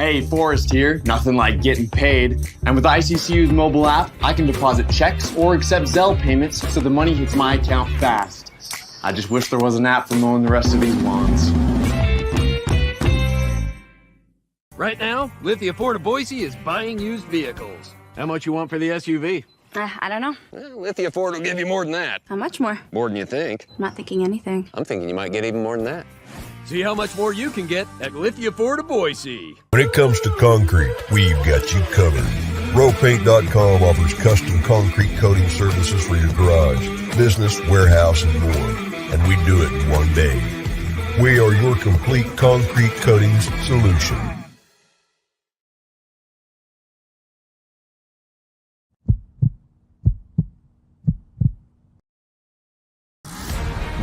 Hey, Forrest here. Nothing like getting paid. And with ICCU's mobile app, I can deposit checks or accept Zelle payments so the money hits my account fast. I just wish there was an app for mowing the rest of these lawns. Right now, Lithia Ford of Boise is buying used vehicles. How much you want for the SUV? I don't know. Well, Lithia Ford will give you more than that. How much more? More than you think. I'm not thinking anything. I'm thinking you might get even more than that. See how much more you can get at Lithia Ford of Boise. When it comes to concrete, we've got you covered. RowPaint.com offers custom concrete coating services for your garage, business, warehouse, and more. And we do it in one day. We are your complete concrete coatings solution.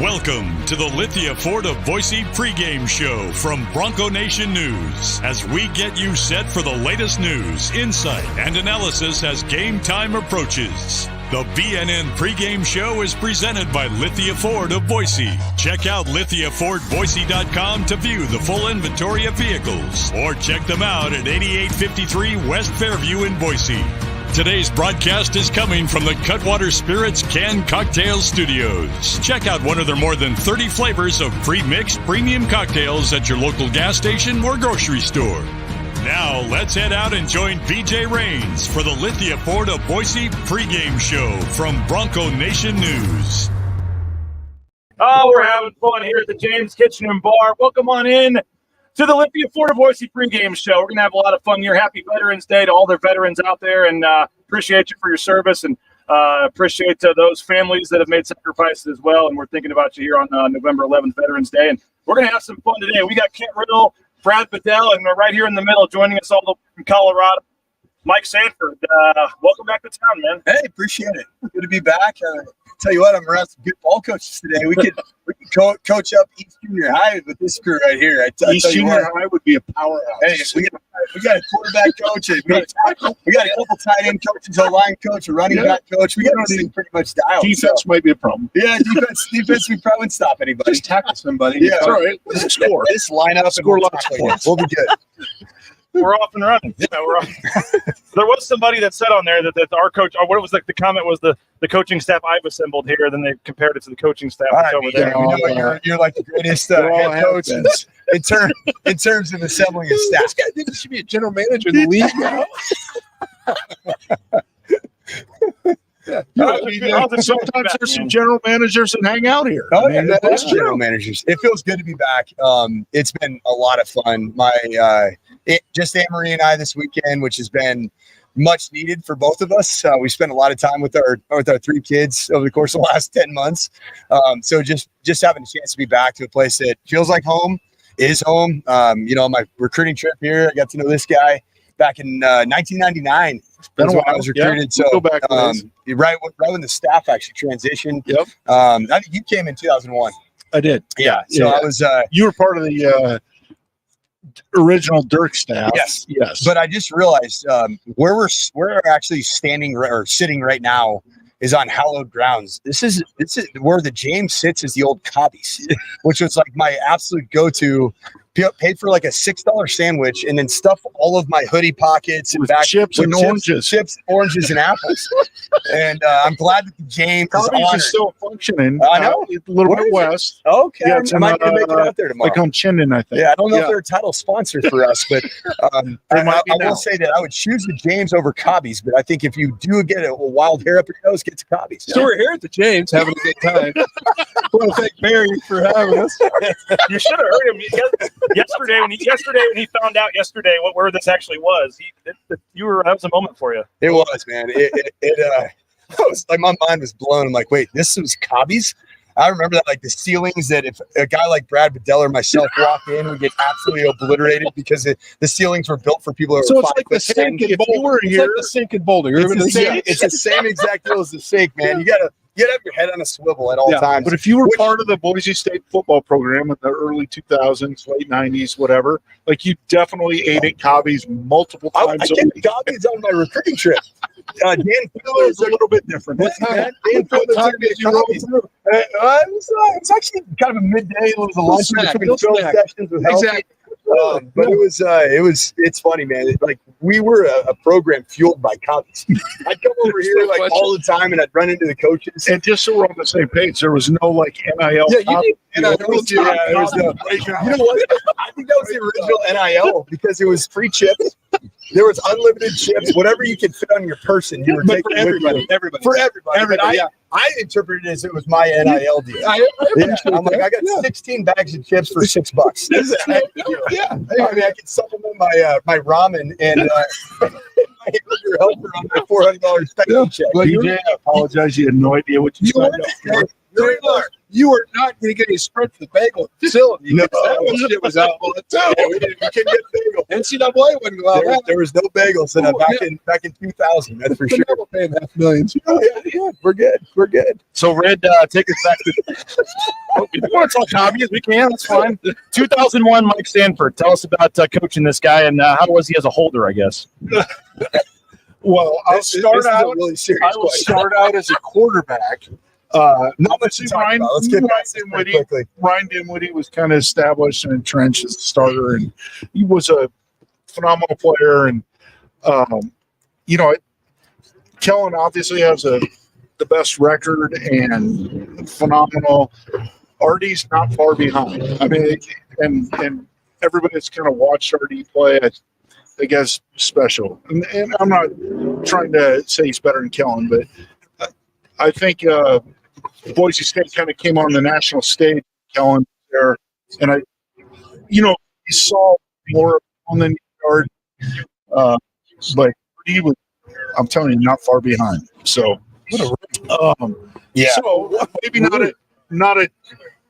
Welcome to the Lithia Ford of Boise pregame show from Bronco Nation News as we get you set for the latest news, insight, and analysis as game time approaches. The BNN pregame show is presented by Lithia Ford of Boise. Check out LithiaFordBoise.com to view the full inventory of vehicles or check them out at 8853 West Fairview in Boise. Today's broadcast is coming from the Cutwater Spirits Canned Cocktails Studios. Check out one of their more than 30 flavors of pre-mixed premium cocktails at your local gas station or grocery store. Now, let's head out and join BJ Rains for the Lithia Ford of Boise pregame show from Bronco Nation News. Oh, we're having fun here at the James Kitchen and Bar. Welcome on in to the Lithia Ford of Boise pregame show. We're going to have a lot of fun here. Happy Veterans Day to all their veterans out there, and appreciate you for your service, and appreciate those families that have made sacrifices as well. And we're thinking about you here on November 11th, Veterans Day. And we're going to have some fun today. We got Kent Riddle, Brad Bedell, and right here in the middle, joining us all from Colorado, Mike Sanford. Welcome back to town, man. Hey, appreciate it. Good to be back. Tell you what, I'm around some good ball coaches today. We could coach up East Junior High with this crew right here. East Junior High would be a powerhouse. Hey, we got a quarterback coach. We got a couple tight end coaches, a line coach, a running back coach. We got everything pretty much dialed. Defense might be a problem. Yeah, defense we probably wouldn't stop anybody. Just tackle somebody. Yeah, that's all right. Let's score. Just line up, score lots of points. We'll be good. We're off and running. Yeah, we're off. There was somebody that said on there that our coach, or what it was like, the comment was the coaching staff I've assembled here. Then they compared it to the coaching staff that's over there. You're like the greatest head coach in terms of assembling a staff. This guy thinks he should be a general manager in the league now. Sometimes there's some general managers that hang out here. Oh, yeah, that's general managers. It feels good to be back. It's been a lot of fun. Just Anne-Marie and I this weekend, which has been much needed for both of us. We spent a lot of time with our 3 kids over the course of the last 10 months. So just having a chance to be back to a place that feels like home, is home. My recruiting trip here, I got to know this guy back in 1999. That's when I was recruited. Yeah, so back right when the staff actually transitioned. Yep. I think you came in 2001. I did. Yeah. So I was. You were part of the original Dirk staff. Yes. Yes. But I just realized where we're actually standing or sitting right now is on hallowed grounds. This is where the James sits, is the old Cobbies, which was like my absolute go-to. Paid for like a $6 sandwich and then stuff all of my hoodie pockets and back chips and oranges. Chips, oranges, and apples. And I'm glad that the James is still functioning. I know. A little bit west. Okay. Yeah, I might make it out there tomorrow. Like on Chinden, I think. Yeah, I don't know if they're a title sponsor for us, but I will say that I would choose the James over Cobbies, but I think if you do get a wild hair up your nose, get to Cobbies. So we're here at the James having a good time. I want to thank Barry for having us. You should have heard him yesterday when he found out where this actually was. That was a moment for you. It was, man. It was like my mind was blown. I'm like, wait, this was Cobbies? I remember that, like the ceilings, that if a guy like Brad Bedell or myself walked in, would get absolutely obliterated because the ceilings were built for people who are 5 like the sink in Boulder here. It's like the sink in Boulder. It's the same exact deal as the sink, man. You gotta have your head on a swivel at all times. But if you were part of the Boise State football program in the early 2000s, late 90s, whatever, like you definitely ate at Cobbies multiple times. I did Cobbies on my recruiting trip. Dan Filler is a little bit different. Dan Filler it was actually kind of a midday. It was a lunch between film sessions with Exactly. But it's funny, man. We were a program fueled by Cubbies. I'd come over here all the time, and I'd run into the coaches. And just so we're on the same page, there was no NIL. Yeah, there was no. You know what? I think that was the original NIL because it was free chips. There was unlimited chips. Whatever you could fit on your person, you were taking for everybody. For everybody. I interpreted it as it was my NIL deal. I'm like, I got 16 bags of chips for $6. I mean, I could supplement my ramen and my hamburger helper on my $400 spending check. Well, DJ, I apologize. You had no idea what you signed up for. You were not going to get a spread for the bagel facility. No, that shit was out too. Yeah, we couldn't get bagels. NCAA wouldn't allow that. There was no bagels back in 2000. That's for sure. We're paying $500,000. Yeah, we're good. So, Red, take us back to. If you want to talk hobbies, we can. That's fine. 2001, Mike Sanford. Tell us about coaching this guy and how was he as a holder, I guess. Well, I'll start out as a quarterback. Not much to talk about. Let's get back to it quickly. Ryan Dinwiddie was kind of established and entrenched as a starter, and he was a phenomenal player. And Kellen obviously has the best record and phenomenal. Artie's not far behind. I mean, and everybody that's kind of watched Artie play, I guess, special. And I'm not trying to say he's better than Kellen, but I think Boise State kind of came on the national stage, Kellen, there. And you saw more on the yard, but he was, I'm telling you, not far behind. So, so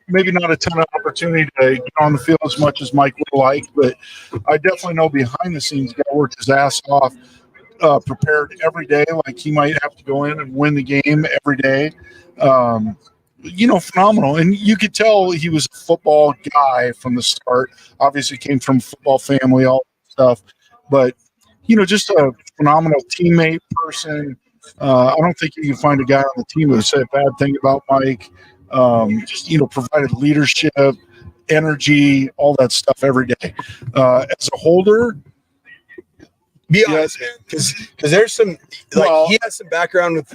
maybe not a ton of opportunity to get on the field as much as Mike would like, but I definitely know behind the scenes, got to work his ass off, prepared every day, like he might have to go in and win the game every day. Phenomenal. And you could tell he was a football guy from the start. Obviously came from a football family, all that stuff. But, just a phenomenal teammate person. I don't think you can find a guy on the team who would say a bad thing about Mike. Provided leadership, energy, all that stuff every day. As a holder, be honest, man, because there's some he has some background with.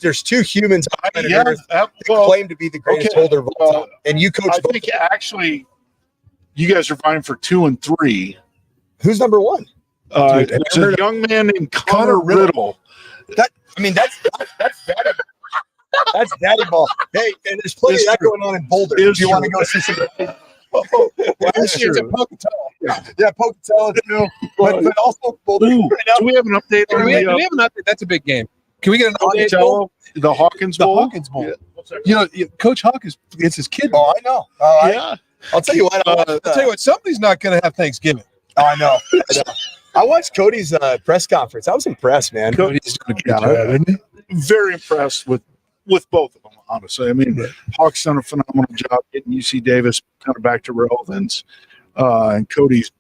There's two humans on planet Earth that claim to be the greatest holder of all time, and you coach. I think actually, you guys are vying for 2 and 3. Who's number 1? There's a young man named Connor Riddle. That's daddy. That's daddy ball. Hey, and there's plenty of that going on in Boulder. If you want to go see some. This year's at Pocatello. Yeah, Pocatello too. But also Boulder. Do we have an update? Do we have an update? That's a big game. Can we get an update? Pocatello, the Hawkins Bowl. The Hawkins Bowl. Yeah. Coach Hawkins gets his kid. Oh, I know. Yeah. I'll tell you what. I'll tell you what. Somebody's not going to have Thanksgiving. Oh, I know. I watched Cody's press conference. I was impressed, man. Cody's doing a good job, isn't he? Very impressed with both of them, honestly. I mean, Hawk's done a phenomenal job getting UC Davis kind of back to relevance. And Cody's,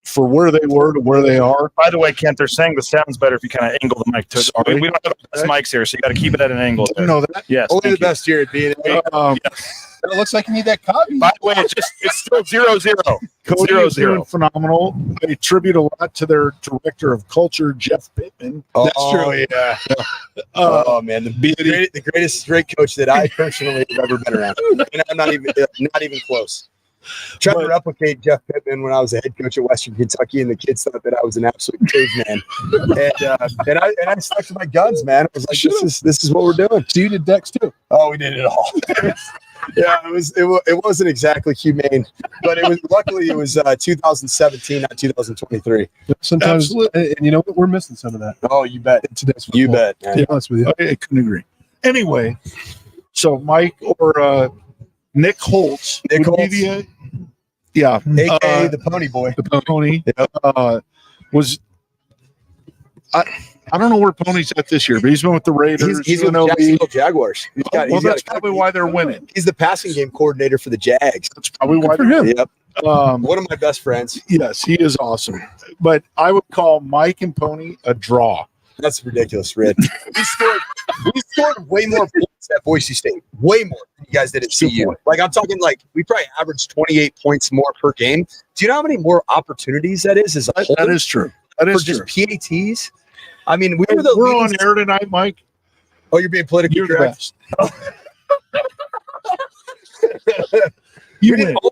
for where they were to where they are. By the way, Kent, they're saying the sound's better if you kind of angle the mic to it. We don't have the best mics here, so you got to keep it at an angle. You know that? Yes. Only the best here at being. It looks like you need that copy. By the way, it's still 0-0. Cody is doing phenomenal. I attribute a lot to their director of culture, Jeff Pittman. That's true. Yeah. Man, the greatest straight coach that I personally have ever been around, and I'm not even close. Trying to replicate Jeff Pittman when I was a head coach at Western Kentucky, and the kids thought that I was an absolute caveman. and I stuck to my guns, man. I was like, this is what we're doing. So you did decks too? Oh, we did it all. Yeah, it wasn't exactly humane, but luckily it was 2017, not 2023. Sometimes, absolutely. And you know what? We're missing some of that. Oh, you bet. You bet. Man. To be honest with you, I couldn't agree. Anyway, so Mike or Nick Holtz, AKA the Pony Boy, the Pony, was. I don't know where Pony's at this year, but he's been with the Raiders. He's with the Jacksonville Jaguars. That's probably why they're winning. He's the passing game coordinator for the Jags. That's probably why they're him. Yep. One of my best friends. Yes, he is awesome. But I would call Mike and Pony a draw. That's ridiculous, Red. we scored way more points points at Boise State, way more than you guys did at CU. Like I'm talking, like we probably averaged 28 points more per game. Do you know how many more opportunities that is? As a whole? That is true. That is just true. PATs. I mean, we're on air tonight, Mike. Oh, you're being politically correct. All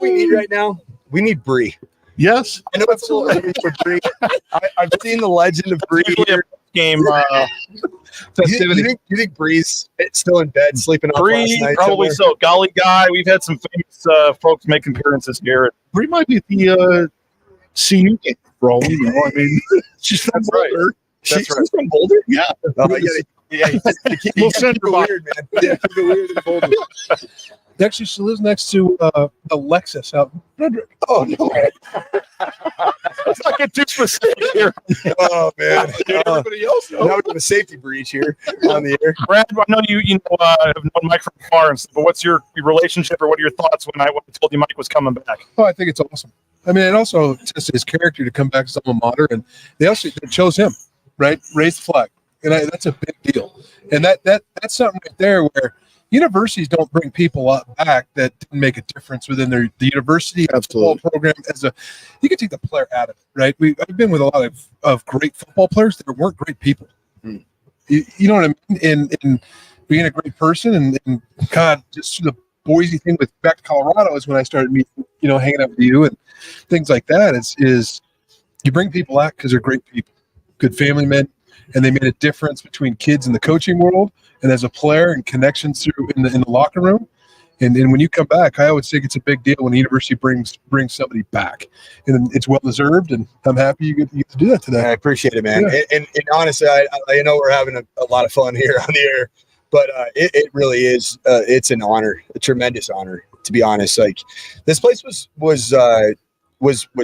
we need right now, we need Bree. Yes, I know it's a little early for Bree. I've seen the legend of Bree game festivity. You think Bree's still in bed sleeping off last night? Probably so. Golly guy. We've had some famous folks make appearances here. Bree might be the CU game for all we know. I mean, she's from Boulder. She's from Boulder? Yeah. We'll send her weird, man. Yeah, keep it weird in Boulder. Actually, she lives next to Alexis out in Frederick. Oh, no. Let's not get too specific here. Oh, man. Everybody else knows. Now we have a safety breach here on the air. Brad, I know you have known Mike from far, but what's your relationship or what are your thoughts when I told you Mike was coming back? Oh, I think it's awesome. I mean, it also tests his character to come back to alma mater, and they also chose him, right? Raise the flag, and that's a big deal. And that's something right there where universities don't bring people back that didn't make a difference within the university football program. You can take the player out of it, right? I've been with a lot of great football players that weren't great people. You know what I mean? And being a great person, and God, just the Boise thing with back to Colorado is when I started meeting, hanging out with you and things like that. Is you bring people out because they're great people, good family men, and they made a difference between kids in the coaching world and as a player and connections through in the locker room. And when you come back, I always think it's a big deal when the university brings somebody back, and it's well deserved. And I'm happy you get to do that today. I appreciate it, man. Yeah. And honestly, I know we're having a lot of fun here on the air, but it really is. It's an honor, a tremendous honor, to be honest. Like this place was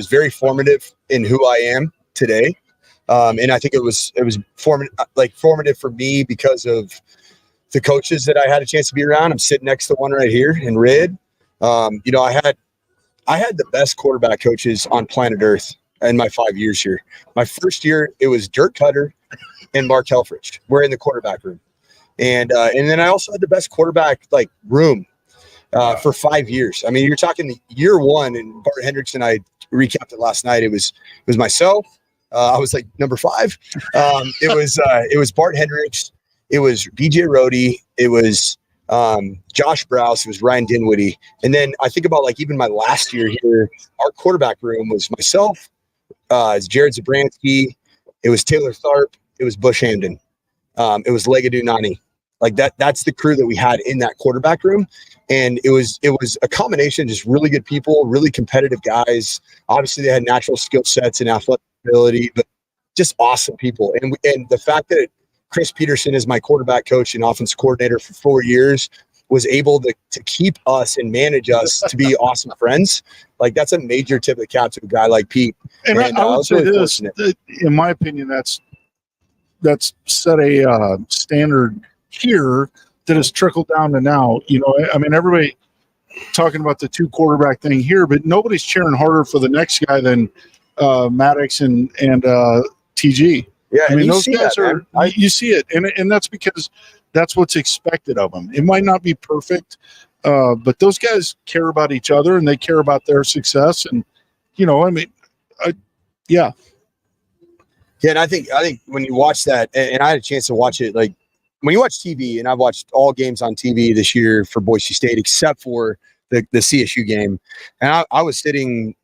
very formative in who I am today. And I think it was formative for me because of the coaches that I had a chance to be around. I'm sitting next to one right here in Rid. I had the best quarterback coaches on planet Earth in my 5 years here. My first year, it was Dirk Cutter and Mark Helfrich. We're in the quarterback room. And then I also had the best quarterback room for 5 years. I mean, you're talking year one, and Bart Hendricks and I recapped it last night. It was myself. I was like number 5. It was Bart Hendricks. It was BJ Rohde. It was Josh Browse. It was Ryan Dinwiddie. And then I think about even my last year here, our quarterback room was myself. It's Jared Zabransky. It was Taylor Tharp. It was Bush Hamden. It was Legadu Nani. That's the crew that we had in that quarterback room. And it was a combination of just really good people, really competitive guys. Obviously, they had natural skill sets and athletic ability, but just awesome people. And the fact that Chris Peterson is my quarterback coach and offensive coordinator for 4 years was able to keep us and manage us to be awesome friends. That's a major tip of the cap to a guy like Pete. And I would say really this, in my opinion, that's set a standard here that has trickled down to now. I mean, everybody talking about the 2 quarterback thing here, but nobody's cheering harder for the next guy than Maddox and TG. Yeah, I mean, those guys you see it, and that's because that's what's expected of them. It might not be perfect, but those guys care about each other and they care about their success. And yeah. And I think when you watch that, and I had a chance to watch it, when you watch TV, and I've watched all games on TV this year for Boise State except for the CSU game, and I was sitting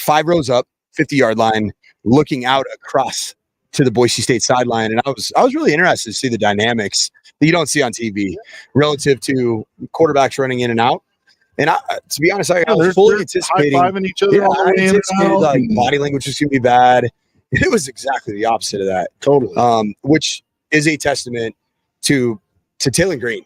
5 rows up, 50-yard line, looking out across to the Boise State sideline, and I was really interested to see the dynamics that you don't see on TV relative to quarterbacks running in and out. And to be honest, I was fully anticipating high-fiving each other. I anticipated body language was going to be bad. It was exactly the opposite of that. Totally. Which is a testament to Taylor Green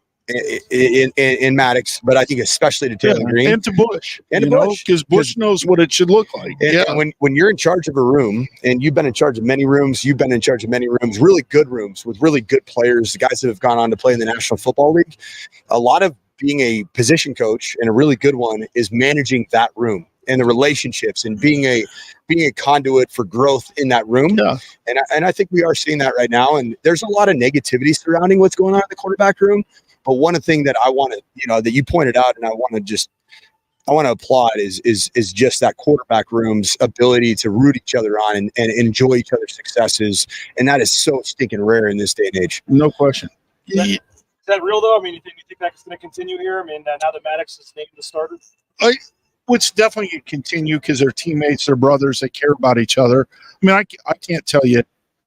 in Maddox, but I think especially to Taylor Green and to Bush, because Bush knows what it should look like. And when you're in charge of a room, and you've been in charge of many rooms, really good rooms with really good players, the guys that have gone on to play in the National Football League. A lot of being a position coach, and a really good one, is managing that room and the relationships and being a conduit for growth in that room. Yeah. And I think we are seeing that right now. And there's a lot of negativity surrounding what's going on in the quarterback room. But one thing that I want to, that you pointed out, and I want to applaud is just that quarterback room's ability to root each other on and enjoy each other's successes. And that is so stinking rare in this day and age. No question. Is that real, though? I mean, you think that's going to continue here? I mean, now that Maddox is named the starter? Which definitely could continue because they're teammates, they're brothers, they care about each other. I mean, I can't tell you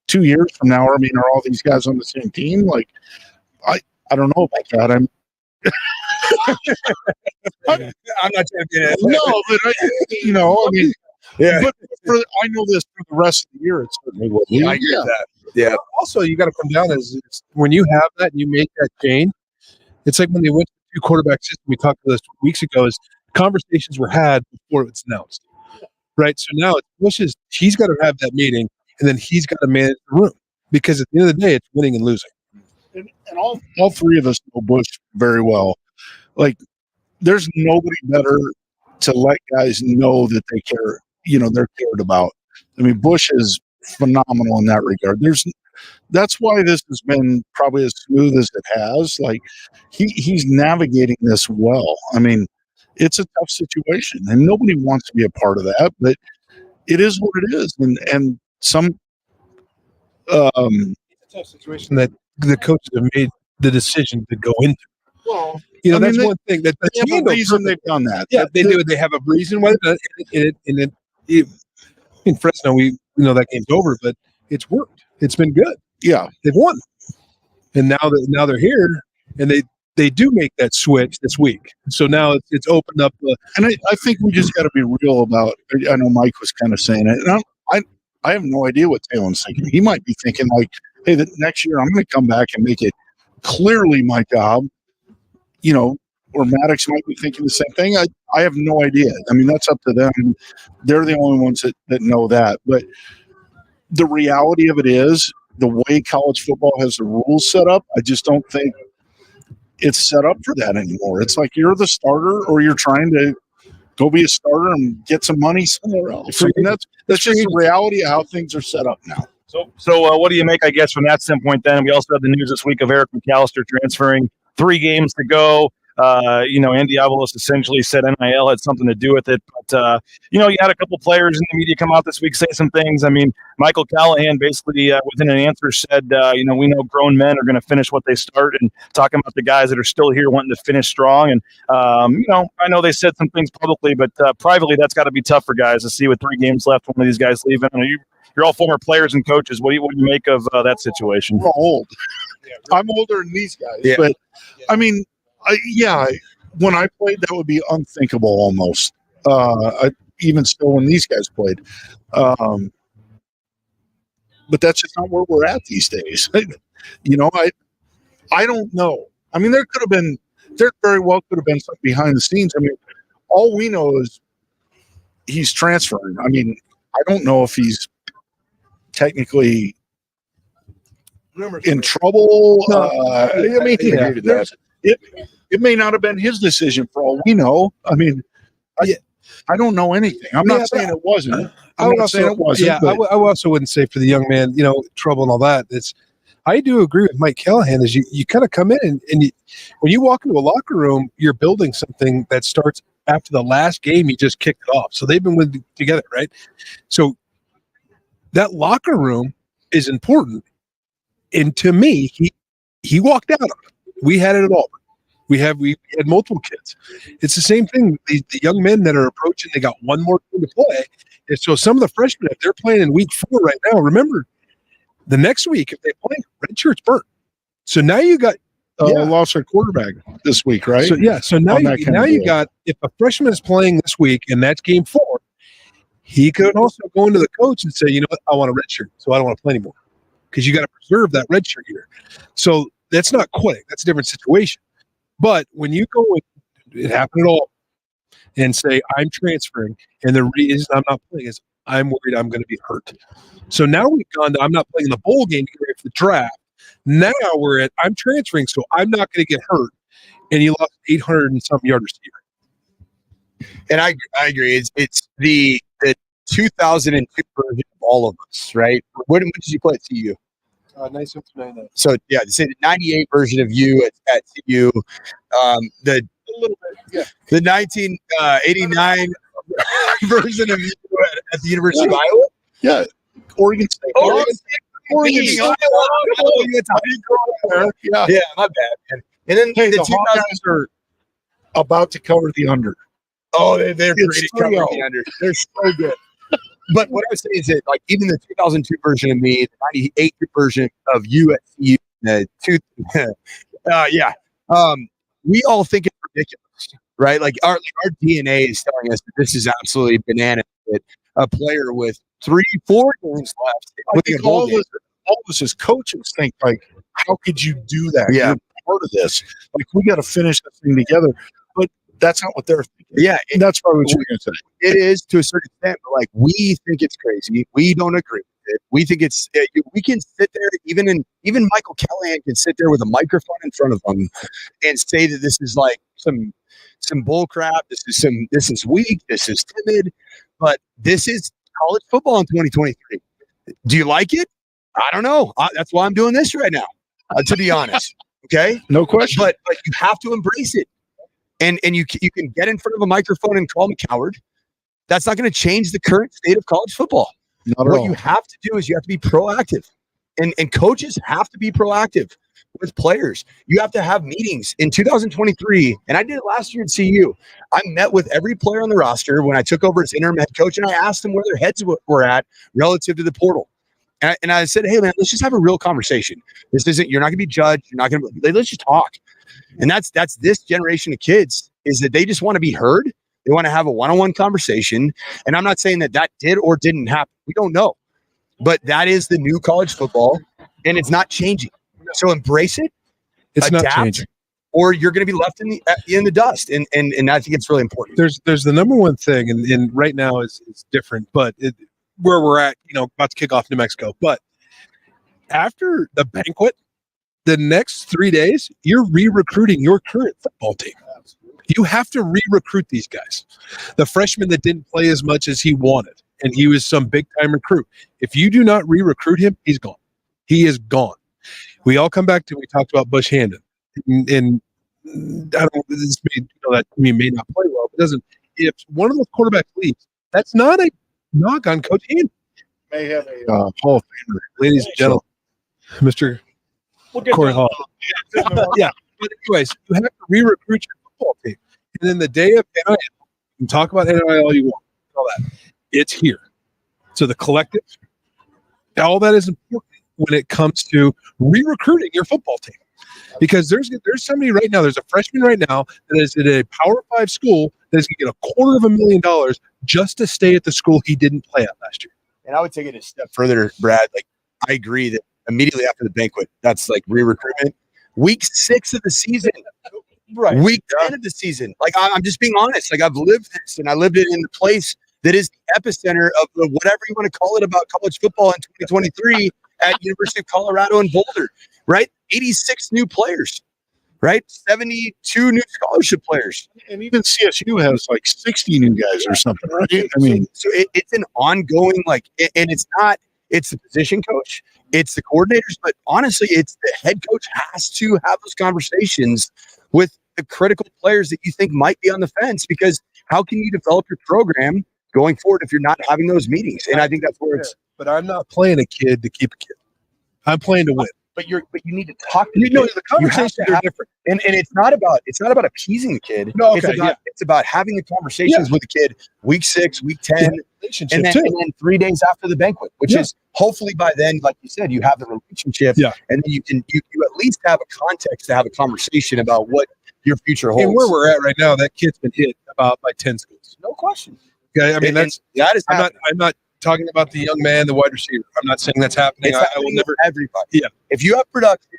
2 years from now, I mean, are all these guys on the same team? Like, I don't know about that. I'm not trying to get it. No, but I mean, yeah. But I know this for the rest of the year, it certainly will. Yeah, I get that. Yeah. Also, you got to come down as when you have that and you make that change. It's like when they went to the two-quarterback system. We talked about this weeks ago. Is conversations were had before it's announced, right? So now it's Bush's. He's got to have that meeting, and then he's got to manage the room because at the end of the day, it's winning and losing. And all three of us know Bush very well. Like, there's nobody better to let guys know that they care. They're cared about. I mean, Bush is phenomenal in that regard. That's why this has been probably as smooth as it has. Like, he's navigating this well. I mean, it's a tough situation, and nobody wants to be a part of that, but it is what it is. And some it's a tough situation that the coaches have made the decision to go into. Well, that's one thing that they have a reason they've done that. Yeah, they do. They have a reason why. In Fresno, we know that game's over, but it's worked. It's been good. Yeah, they've won, and now they're here, and they do make that switch this week. So now it's opened up. And I think we just got to be real about. I know Mike was kind of saying it, and I have no idea what Taylor's thinking. He might be thinking like, "Hey, next year I'm going to come back and make it clearly my job." Or Maddox might be thinking the same thing. I have no idea. I mean, that's up to them. They're the only ones that know that. But the reality of it is, the way college football has the rules set up, I just don't think it's set up for that anymore. It's like you're the starter, or you're trying to go be a starter and get some money somewhere else. I mean, that's just the reality of how things are set up now. So what do you make, I guess, from that standpoint then? We also had the news this week of Eric McAllister transferring. 3 games to go. Andy Avalos essentially said NIL had something to do with it. But, you had a couple players in the media come out this week, say some things. I mean, Michael Callahan basically within an answer said, we know grown men are going to finish what they start, and talking about the guys that are still here wanting to finish strong. And, I know they said some things publicly, but privately, that's got to be tough for guys to see with 3 games left, one of these guys leaving. You're all former players and coaches. What do you make of that situation? We're old. I'm older than these guys, but I mean, when I played, that would be unthinkable almost. Even still when these guys played, but that's just not where we're at these days. I don't know. I mean, there very well could have been something behind the scenes. I mean, all we know is he's transferring. I mean, I don't know if he's technically in trouble. It may not have been his decision for all we know. I mean, I don't know anything. I'm not saying it wasn't. I also wouldn't say for the young man, trouble and all that. I do agree with Mike Callahan. Is you kind of come in and when you walk into a locker room, you're building something that starts after the last game. You just kicked it off, so they've been together, right? So that locker room is important. And to me, he walked out on it. We had it at all. We had multiple kids. It's the same thing. The young men that are approaching, they got one more game to play. And so some of the freshmen, if they're playing in week 4 right now, remember the next week, if they play, red shirt's burnt. So now you got lost our quarterback this week, right? So now you got, if a freshman is playing this week and that's game 4, he could also go into the coach and say, you know what, I want a red shirt, so I don't want to play anymore. Because you got to preserve that red shirt here. So that's not quitting. That's a different situation. But when you go with it happened at all and say, I'm transferring, and the reason I'm not playing is I'm worried I'm going to be hurt. So now we've gone to I'm not playing the bowl game to get ready for the draft. Now we're at I'm transferring, so I'm not going to get hurt. And you lost 800 and some yard receiver. And I agree. It's the 2002 version of all of us, right? When did you play at TU? Nice information. So yeah, the 98 version of you at CU, the A little bit, yeah. the 1989 version of you at the University of Iowa. Yeah, Oregon State. Oregon Oregon State. State. Yeah. Yeah, my bad, man. And then Hey, the the 2000. Hawkeyes are about to cover the under. Oh, they're It's great at covering 3-0. the under. They're so good. But what I would say is that, like, even the 2002 version of me, the 98 version of you at CU, we all think it's ridiculous, right? Like our DNA is telling us that this is absolutely bananas. That a player with 3-4 games left, I think all of us as coaches think, like, how could you do that? Yeah. You're part of this. Like, we got to finish this thing together. But that's not what they're thinking. Yeah, And that's probably what you're going to say. it is to a certain extent, but like we think it's crazy. We don't agree with it. We think it's we can sit there, even Michael Callahan can sit there with a microphone in front of him and say that this is like some bull crap. This is weak. This is timid. But this is college football in 2023. Do you like it? I don't know. That's why I'm doing this right now, to be honest. Okay, No question. but you have to embrace it. And you can get in front of a microphone and call him a coward. That's not going to change the current state of college football. Not at What all. you have to do is you have to be proactive. And coaches have to be proactive with players. You have to have meetings in 2023. And I did it last year at CU. I met with every player on the roster when I took over as interim head coach, and I asked them where their heads were at relative to the portal. And I said, hey, man, let's just have a real conversation. You're not going to be judged. You're not going to, let's just talk. And that's this generation of kids, is that they just want to be heard. They want to have a one-on-one conversation. And I'm not saying that did or didn't happen. We don't know. But that is the new college football, and it's not changing. So embrace it. It's adapt, not changing. or you're going to be left in the dust. And I think it's really important. There's the number one thing, and right now it's different, but where we're at, about to kick off New Mexico. But after the banquet, the next 3 days, you're re-recruiting your current football team. You have to re-recruit these guys. The freshman that didn't play as much as he wanted, and he was some big-time recruit. If you do not re-recruit him, he's gone. He is gone. We all come back to, we talked about Bush Handon. And I don't, this may, that team may not play well, but doesn't. If one of those quarterbacks leaves, that's not a knock on Coach Handon. May have a Hall of Famer. Ladies and gentlemen, Mr. Corey Hall. Yeah. But anyways, you have to re-recruit your football team. And then the day of NIL, you can talk about NIL all you want, all that. It's here. So the collective, all that is important when it comes to re-recruiting your football team. Because there's somebody right now, there's a freshman right now that is at a Power 5 school that is going to get $250,000 just to stay at the school he didn't play at last year. And I would take it a step further, Brad. Like, I agree that immediately after the banquet, that's like re-recruitment. Week 6 of the season, Right. week 10 of the season. Like, I'm just being honest. Like, I've lived this, and I lived it in the place that is the epicenter of the whatever you want to call it about college football in 2023 at University of Colorado in Boulder, right? 86 new players, right? 72 new scholarship players. And even CSU has like 60 new guys or something, right? I mean, So it's an ongoing, like, and it's not, it's the position coach, it's the coordinators, but honestly, it's the head coach has to have those conversations with the critical players that you think might be on the fence, because how can you develop your program going forward if you're not having those meetings? And I think that's where it's. But I'm not playing a kid to keep a kid. I'm playing to win. But you need to talk. To The You have conversations to are have- different. And it's not about appeasing the kid. No, it's okay, about it's about having the conversations with the kid week 6, week 10, Relationship and then, too. and then 3 days after the banquet, which is hopefully by then, like you said, you have the relationship, and then you at least have a context to have a conversation about what your future holds. And where we're at right now, that kid's been hit about by 10 schools. No question. Okay, I mean And that is happening. I'm not talking about the young man, the wide receiver. I'm not saying that's happening. It's I will happening never. with everybody. Yeah. If you have production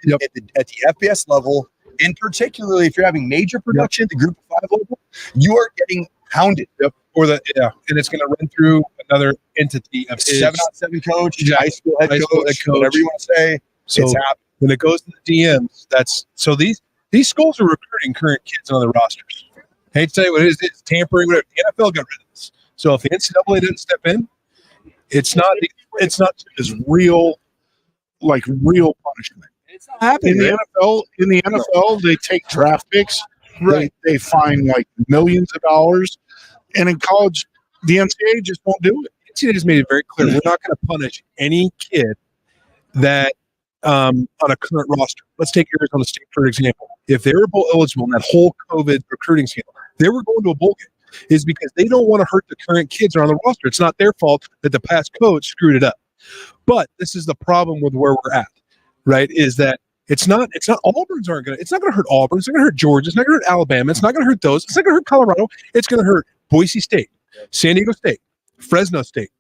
at the FBS level, and particularly if you're having major production at the Group of 5 level, you are getting hounded. Yep. And it's going to run through another entity of his 7-on-7 coach, Yeah. high school head coach, whatever you want to say. So it's happening. when it goes to the DMs, that's so these schools are recruiting current kids on the rosters. I hate to say what it is, it's tampering. Whatever. The NFL got rid of this. So if the NCAA doesn't step in, it's not as real like real punishment. It's not happening. In the NFL, they take draft picks. Right. They fine like millions of dollars, and in college, the NCAA just won't do it. NCAA just made it very clear we're not going to punish any kid that on a current roster. Let's take Arizona State for example. If they were bowl eligible in that whole COVID recruiting scandal, they were going to a bowl game. Is because they don't want to hurt the current kids that are on the roster. It's not their fault that the past coach screwed it up. But this is the problem with where we're at, right? Is that it's not Auburn's aren't gonna. It's not gonna hurt Auburn. It's not gonna hurt Georgia. It's not gonna hurt Alabama. It's not gonna hurt those. It's not gonna hurt Colorado. It's gonna hurt Boise State, San Diego State, Fresno State,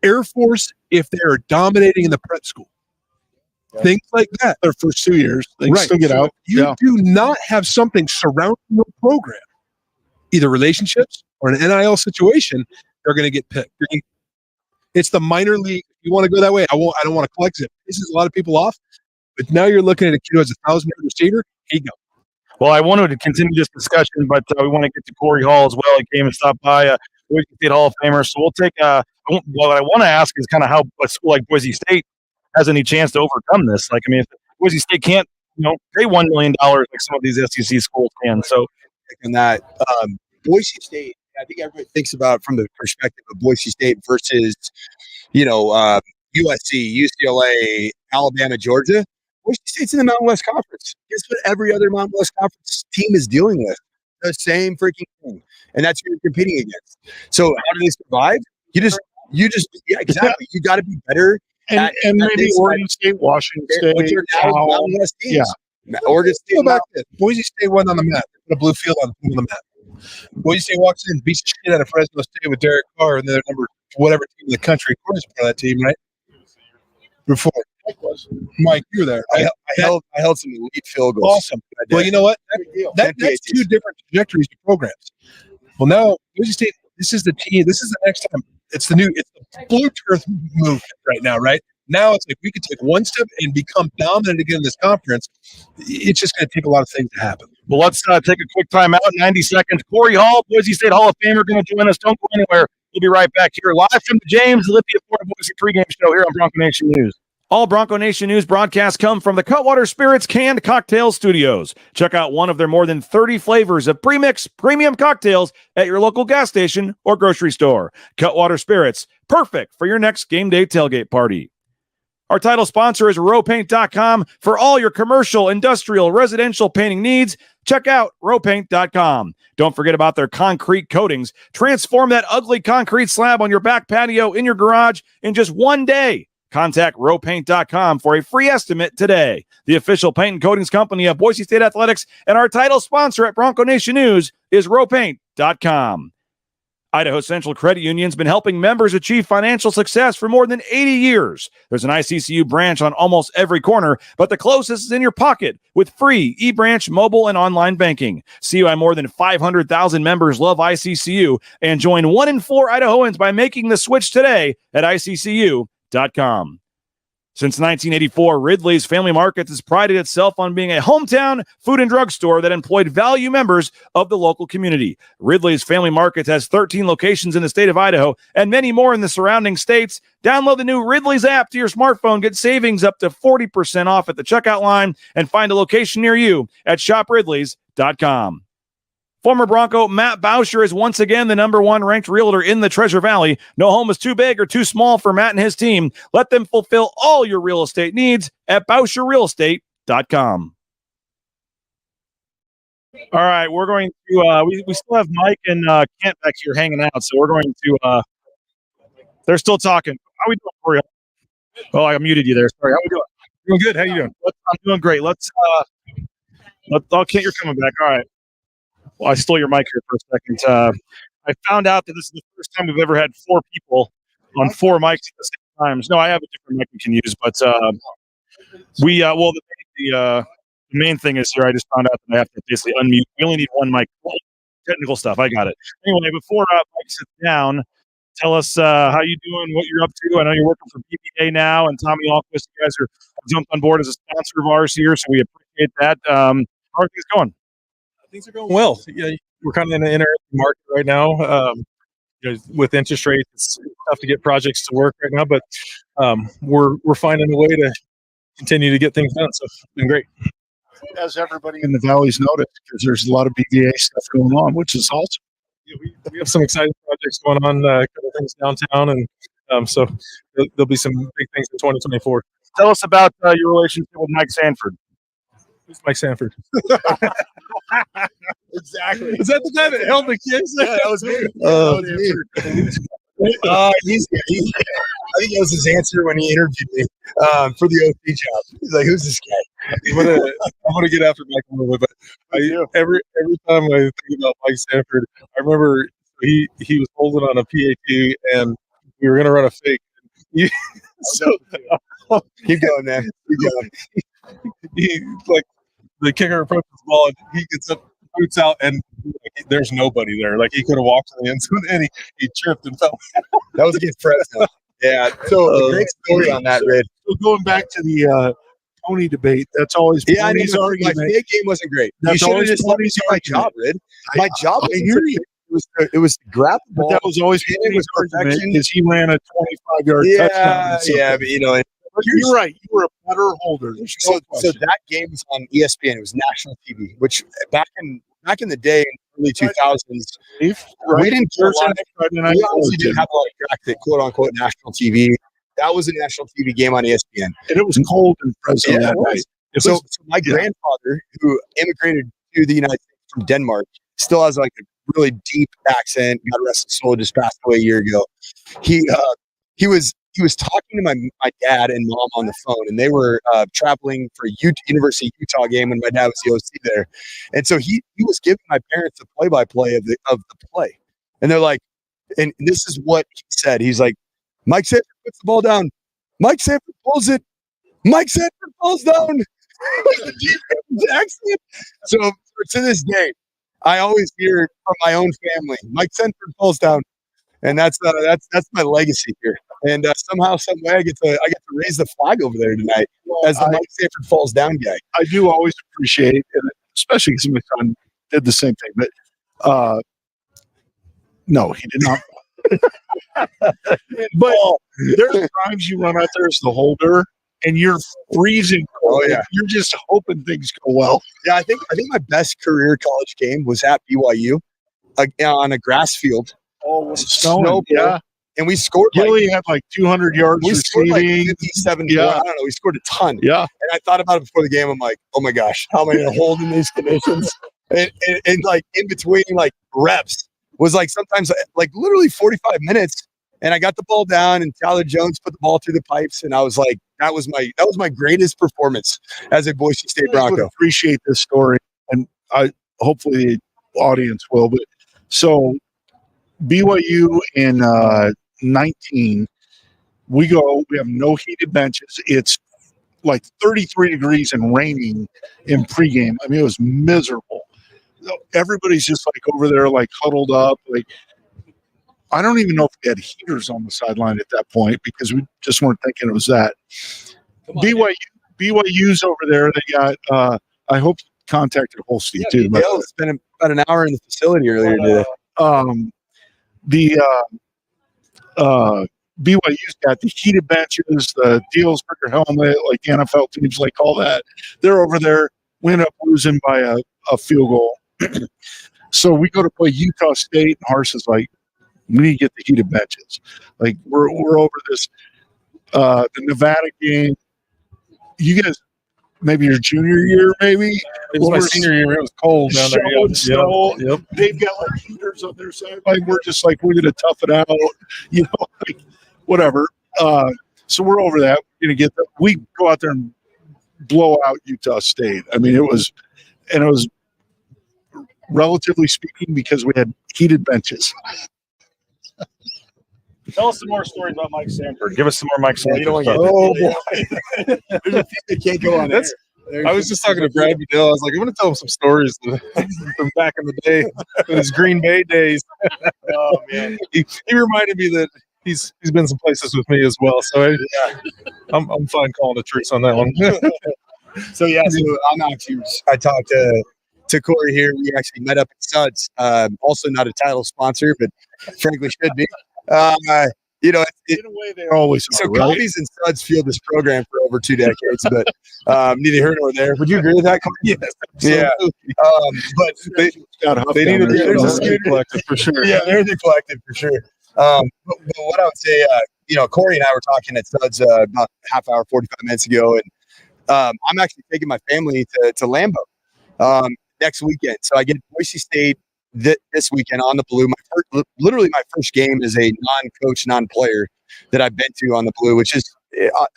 Air Force if they are dominating in the prep school. Things like that. Their first 2 years, they Right. still get out. You do not have something surrounding your program, either relationships or an NIL situation. They're going to get picked. It's the minor league. You want to go that way? I don't want to collect it. This is a lot of people off. But now you're looking at a kid who has 1,000-yard receiver. Here you go. Well, I wanted to continue this discussion, but we want to get to Corey Hall as well. He came and stopped by, Boise State Hall of Famer. So we'll take what I want to ask is kind of how a school like Boise State has any chance to overcome this. Like, I mean, if Boise State can't, pay $1 million like some of these SEC schools can. So, And that Boise State, I think everybody thinks about from the perspective of Boise State versus, USC, UCLA, Alabama, Georgia. Boise State's in the Mountain West Conference. Guess what every other Mountain West Conference team is dealing with? The same freaking thing. And that's who you're competing against. So how do they survive? Yeah, exactly. You got to be better. And maybe Oregon State, Washington State, which are now Mountain West teams. Yeah. Oregon State. Go back to Boise State went on the map. They put a blue field on the map. Boise State walks in, beats the shit out of Fresno State with Derek Carr, and they're number whatever team in the country. Corey's part of that team, right? Before Mike, you were there. I held some elite field goals. Awesome. Well, you know what? That's two different trajectories to programs. Well, now Boise State. This is the team. This is the next time. It's the blue turf movement right now, right? Now it's like we could take one step and become dominant again in this conference. It's just going to take a lot of things to happen. well, let's take a quick time out, 90 seconds. Corey Hall, Boise State Hall of Famer, going to join us. Don't go anywhere. We'll be right back here live from the James Lithia Boise pregame show here on Bronco Nation News. All Bronco Nation News broadcasts come from the Cutwater Spirits Canned Cocktail Studios. Check out one of their more than 30 flavors of premix premium cocktails at your local gas station or grocery store. Cutwater Spirits, perfect for your next game day tailgate party. Our title sponsor is rowpaint.com. For all your commercial, industrial, residential painting needs, check out rowpaint.com. Don't forget about their concrete coatings. Transform that ugly concrete slab on your back patio in your garage in just one day. Contact rowpaint.com for a free estimate today. The official paint and coatings company of Boise State Athletics and our title sponsor at Bronco Nation News is rowpaint.com. Idaho Central Credit Union's been helping members achieve financial success for more than 80 years. There's an ICCU branch on almost every corner, but the closest is in your pocket with free eBranch mobile and online banking. See why more than 500,000 members love ICCU and join 1 in 4 Idahoans by making the switch today at ICCU.com. Since 1984, Ridley's Family Markets has prided itself on being a hometown food and drug store that employed value members of the local community. Ridley's Family Markets has 13 locations in the state of Idaho and many more in the surrounding states. Download the new Ridley's app to your smartphone, get savings up to 40% off at the checkout line, and find a location near you at shopridleys.com. Former Bronco Matt Bauscher is once again the number 1 ranked realtor in the Treasure Valley. No home is too big or too small for Matt and his team. Let them fulfill all your real estate needs at BauscherRealEstate.com. All right, we're going to we still have Mike and Kent back here hanging out, so we're going to they're still talking. How we doing, Corey? Oh, I muted you there. Sorry. How we doing? Doing good. How you doing? I'm doing great. Let's Kent, you're coming back. All right. Well, I stole your mic here for a second. I found out that this is the first time we've ever had 4 people on 4 mics at the same time. No, I have a different mic we can use, but the main thing is here. I just found out that I have to basically unmute. We only need 1 mic. Technical stuff. I got it. Anyway, before Mike sits down, tell us how you doing, what you're up to. I know you're working for BBA now, and Tommy Alquist. You guys are jumped on board as a sponsor of ours here, so we appreciate that. How are things going? Things are going well. Yeah, we're kind of in an interesting market right now. With interest rates, it's tough to get projects to work right now, but we're finding a way to continue to get things done. So it's been great. As everybody in the Valley's noticed, because there's a lot of BVA stuff going on, which is awesome. Yeah, we have some exciting projects going on, a couple things downtown, and so there'll be some big things in 2024. Tell us about your relationship with Mike Sanford. Who's Mike Sanford? Exactly. Is that the guy that held the kids? Yeah, that was me. I think that was his answer when he interviewed me for the OC job. He's like, "Who's this guy?" I'm gonna get after Mike a little bit, but every time I think about Mike Sanford, I remember he was holding on a PAT and we were gonna run a fake. Keep going, man. Keep going. He like the kicker approaches the ball and he gets up, boots out, and there's nobody there. Like he could have walked to the end zone and he tripped and fell. That was against Fresno. Yeah. So a great story on that, Red. So going back to the pony debate, that's always Pony's argument. My fake game wasn't great. That's you should have always just let me do my job, Red. My job I hear you. It was to grab the ball. But that was always Pony's argument because he ran a 25-yard touchdown. Yeah, but you know. But you're right. You were a better holder. So that game was on ESPN. It was national TV, which back in the day, in the early 2000s, we didn't get a lot of, we honestly didn't have a lot of track quote unquote national TV. That was a national TV game on ESPN, and it was cold in Fresno that night. So my grandfather, who immigrated to the United States from Denmark, still has like a really deep accent. God rest his soul, just passed away a year ago. He was talking to my dad and mom on the phone, and they were traveling for a University of Utah game when my dad was the OC there. And so he was giving my parents the play-by-play of the play. And they're like, and this is what he said. He's like, Mike Sanford puts the ball down. Mike Sanford pulls it. Mike Sanford falls down. So to this day, I always hear it from my own family. Mike Sanford falls down. And that's my legacy here. And somehow, some way, I get to raise the flag over there tonight as the Mike Sanford falls down guy. I do always appreciate it, especially because my son did the same thing. But no, he did not. But there's times you run out there as the holder and you're freezing. Oh yeah, you're just hoping things go well. Yeah, I think my best career college game was at BYU on a grass field. Oh, snow, yeah. And we scored. Gilligan had like 200 yards we receiving. Scored like 57. Yeah. I don't know. We scored a ton. Yeah. And I thought about it before the game. I'm like, oh my gosh, how am I going to hold in these conditions? and like in between like reps was like sometimes like literally 45 minutes. And I got the ball down, and Tyler Jones put the ball through the pipes, and I was like, that was my greatest performance as a Boise State Bronco. I appreciate this story, and I hopefully the audience will. But so BYU in 19, we have no heated benches. It's like 33 degrees and raining in pregame. I mean, it was miserable. Everybody's just like over there, like huddled up. Like, I don't even know if we had heaters on the sideline at that point because we just weren't thinking it was that. BYU's over there. They got, I hope contacted Holstein too. Bedell spent about an hour in the facility earlier today. BYU's got the heated benches, the deals for your helmet, like NFL teams like all that. They're over there. We end up losing by a field goal. So we go to play Utah State, and Harsh is like, we need to get the heated benches. Like we're over this the Nevada game. You guys, maybe your junior year, maybe it was my senior year. It was cold down there. Snow. Yep. They've got like heaters on their side. Like we're just like we're gonna tough it out, you know, like whatever. So we're over that. We're gonna get that. We go out there and blow out Utah State. I mean, it was relatively speaking because we had heated benches. Tell us some more stories about Mike Sanford. Give us some more Mike Sanford. Oh boy, they can't go on. I was just talking to Brad Bedell. I was like, I'm going to tell him some stories from back in the day, his Green Bay days. Oh man, he reminded me that he's been some places with me as well. So I'm fine calling the truth on that one. So I talked to Corey here. We actually met up at Suds. Also not a title sponsor, but frankly should be. you know, in a way they always so are, right? Coffees and Suds fueled this program for over 2 decades, but neither here nor there. Would you agree with that? Yes, Yeah. But they need to be the collective for sure. Yeah, they're the collective for sure. But what I would say, Corey and I were talking at Suds about half hour, 45 minutes ago, and I'm actually taking my family to Lambeau next weekend. So I get Boise State this weekend on the Blue. Literally my first game as a non-coach, non-player that I've been to on the Blue, which is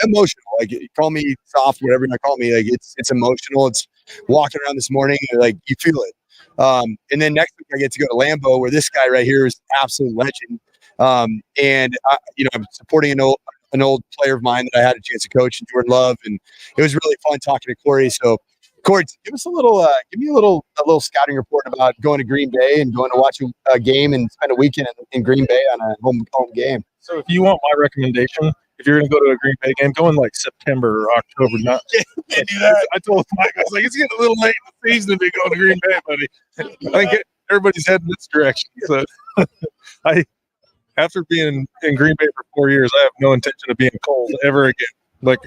emotional. Like, call me soft, whatever you want to call me. Like, it's emotional. It's walking around this morning, like, you feel it. And then next week I get to go to Lambeau, where this guy right here is an absolute legend. And I'm supporting an old player of mine that I had a chance to coach, Jordan Love, and it was really fun talking to Corey. So, Corey, give me a little scouting report about going to Green Bay and going to watch a game and spend a weekend in Green Bay on a home game. So if you want my recommendation, if you're going to go to a Green Bay game, go in like September or October. Not Can't do that. I told Mike, I was like, it's getting a little late in the season to be going to Green Bay, buddy. I think everybody's heading this direction. So after being in Green Bay for 4 years, I have no intention of being cold ever again. Like,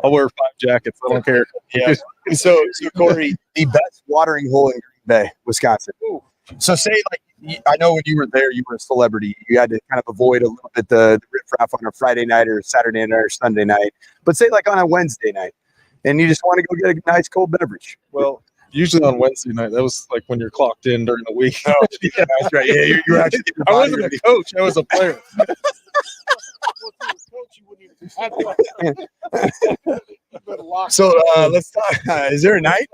I'll wear 5 jackets. I don't care. Yeah. So Corey, the best watering hole in Green Bay, Wisconsin. Ooh. So say, like, I know when you were there, you were a celebrity. You had to kind of avoid a little bit the riffraff on a Friday night or Saturday night or Sunday night. But say, like, on a Wednesday night, and you just want to go get a nice cold beverage. Well, usually on Wednesday night, that was like when you're clocked in during the week. Oh, yeah, that's right. Yeah, you were actually I wasn't a coach. I was a player. So let's talk. Is there a night?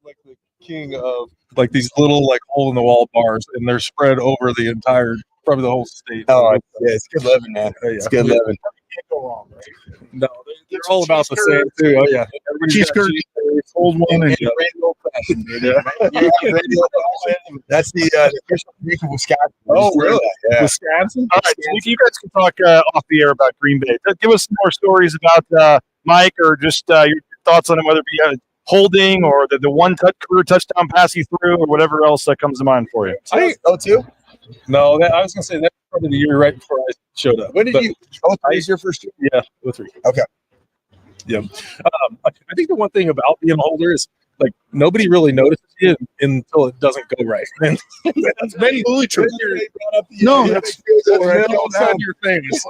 Like the king of like these little like hole in the wall bars, and they're spread over the entire, probably the whole state. Oh, yeah, it's good living, man. It's good living. Can't go wrong, right? No, they're all about the same too. Oh yeah, Cheese curd, old one, and that's the official drink of Wisconsin. Oh, really? Yeah. Wisconsin. All right, so if you guys can talk off the air about Green Bay, give us some more stories about Mike, or just your thoughts on him, whether it be holding or the one career touchdown pass he threw, or whatever else that comes to mind for you. O2? No, I was gonna say that's probably the year right before I showed up. When did you? O3 is your first year? Yeah, O3. Okay. Yeah. I think the one thing about being a holder is, like, nobody really notices you until it doesn't go right. And that's very true. No, that's all of a sudden you're famous.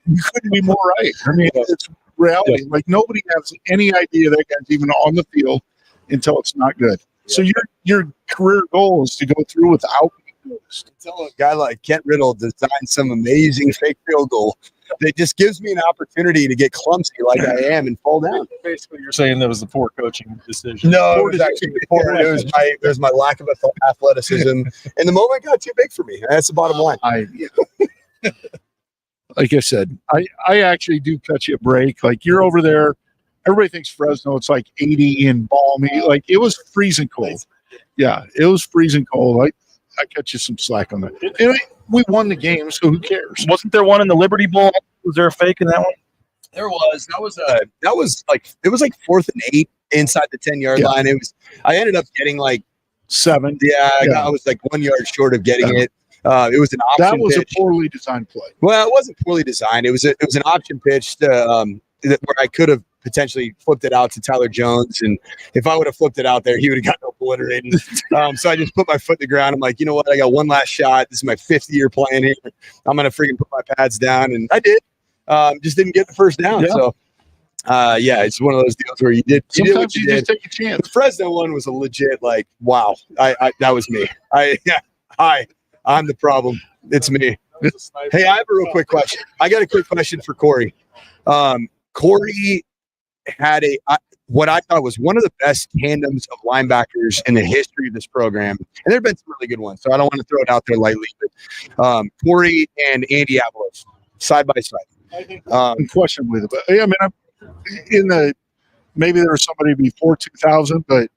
you couldn't be more right. I mean, it's reality. Like, nobody has any idea that guy's even on the field until it's not good. So your career goal is to go through without being noticed. Until a guy like Kent Riddle designed some amazing fake field goal that just gives me an opportunity to get clumsy like I am and fall down. Basically, you're saying that was a poor coaching decision. No, it was actually poor. It was my lack of athleticism, and the moment got too big for me. That's the bottom line. Like I said, I actually do cut you a break. Like, you're over there. Everybody thinks Fresno, it's like 80 and balmy. Like, it was freezing cold. Yeah, it was freezing cold. I cut you some slack on that. And we won the game, so who cares? Wasn't there one in the Liberty Bowl? Was there a fake in that one? There was. That was like, it was like 4th and 8 inside the 10-yard line. I ended up getting like 7. Yeah, I was like 1 yard short of getting it. It was an option. That was pitch. a poorly designed play. Well, it wasn't poorly designed. It was an option pitch to, where I could have potentially flipped it out to Tyler Jones, and if I would have flipped it out there, he would have gotten obliterated. So I just put my foot in the ground. I'm like, you know what? I got one last shot. This is my 5th year playing here. I'm gonna freaking put my pads down, and I did. Just didn't get the first down. Yeah. So, it's one of those deals where you did. Sometimes you just take a chance. The Fresno one was a legit, like, wow. That was me. I'm the problem. It's me. Hey, I have a real quick question. I got a quick question for Corey. Corey had what I thought was one of the best tandems of linebackers in the history of this program. And there have been some really good ones, so I don't want to throw it out there lightly. But Corey and Andy Avalos, side by side. I think unquestionably the best. I mean, maybe there was somebody before 2000, but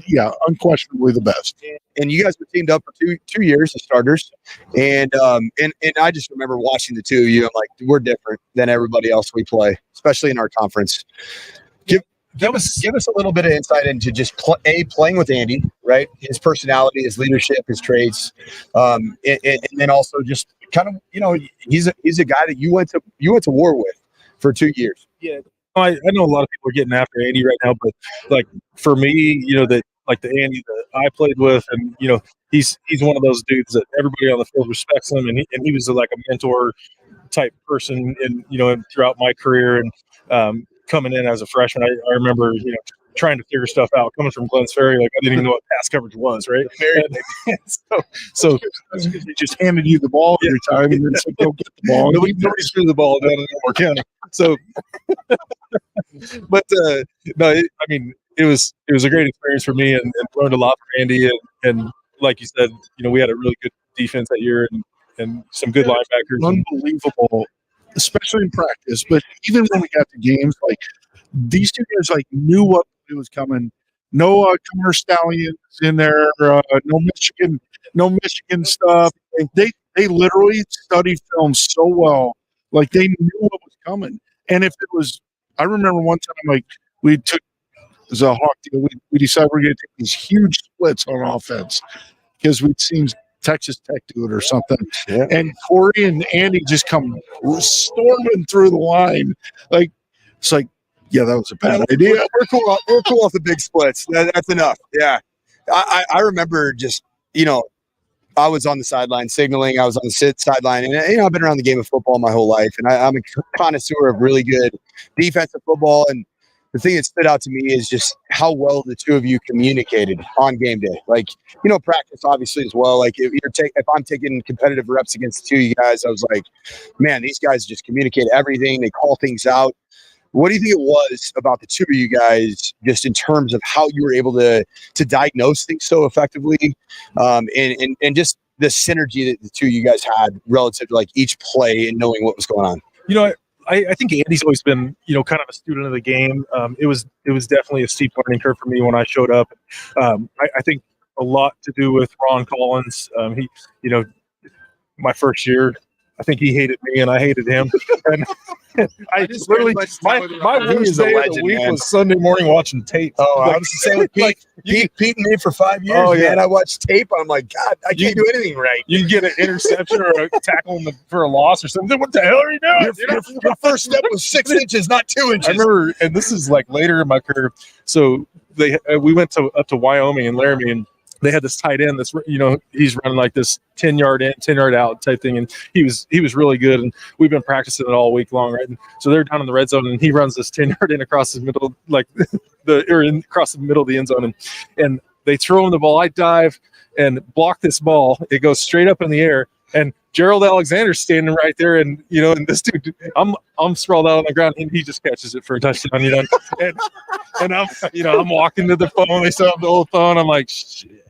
yeah, unquestionably the best. And you guys were teamed up for two years as starters, and I just remember watching the two of you. I'm like, we're different than everybody else we play, especially in our conference. Give us a little bit of insight into just playing with Andy, right? His personality, his leadership, his traits, and then also just kind of, he's a guy that you went to war with for 2 years. Yeah, I know a lot of people are getting after Andy right now, but like for me, that like the Andy that I played with, and he's one of those dudes that everybody on the field respects him, and he was like a mentor type person, and throughout my career, and coming in as a freshman, I remember trying to figure stuff out coming from Glens Ferry. Like I didn't even know what pass coverage was, right? And so he just handed you the ball every time and then said, go get the ball. Nobody threw the ball down in Elmore County. So, but no, it was a great experience for me, and learned a lot from Andy. And like you said, we had a really good defense that year, and some good linebackers. Unbelievable, especially in practice. But even when we got to games, like these two guys knew what was coming. No Cumber Stallions in there. No Michigan stuff. They literally studied film so well, like they knew what was coming. And if it was, I remember one time, like we took as a Hawk deal, we decided we're going to take these huge splits on offense because we'd seen Texas Tech do it or something. Yeah. And Corey and Andy just come storming through the line, like it's like. Yeah, that was a bad idea. We're cool off the big splits. That's enough. Yeah. I remember just, I was on the sideline signaling. I was on the sideline. And, I've been around the game of football my whole life. And I'm a connoisseur of really good defensive football. And the thing that stood out to me is just how well the two of you communicated on game day. Like, practice obviously as well. Like if I'm taking competitive reps against the two of you guys, I was like, man, these guys just communicate everything. They call things out. What do you think it was about the two of you guys, just in terms of how you were able to diagnose things so effectively, and just the synergy that the two of you guys had relative to like each play and knowing what was going on? I think Andy's always been, kind of a student of the game. It was definitely a steep learning curve for me when I showed up. I think a lot to do with Ron Collins. He, my first year, I think he hated me and I hated him. And I just literally, my worst day of the week was Sunday morning watching tape. Oh, I was the same with Pete. Pete and me for 5 years. Oh, yeah. Man, I watched tape. I'm like, God, I can't do anything right. You can get an interception or a tackle for a loss or something. What the hell are you doing? Your first step was 6 inches, not 2 inches. I remember, and this is like later in my career. So we went up to Wyoming and Laramie, and they had this tight end that's, he's running like this 10-yard in, 10-yard out type thing. And he was really good. And we've been practicing it all week long. Right. And so they're down in the red zone and he runs this 10-yard in across the middle, like across the middle of the end zone. And they throw him the ball. I dive and block this ball. It goes straight up in the air. And Gerald Alexander's standing right there, and and this dude, I'm sprawled out on the ground, and he just catches it for a touchdown, and I'm walking to the phone. They still have the old phone. I'm like, shit.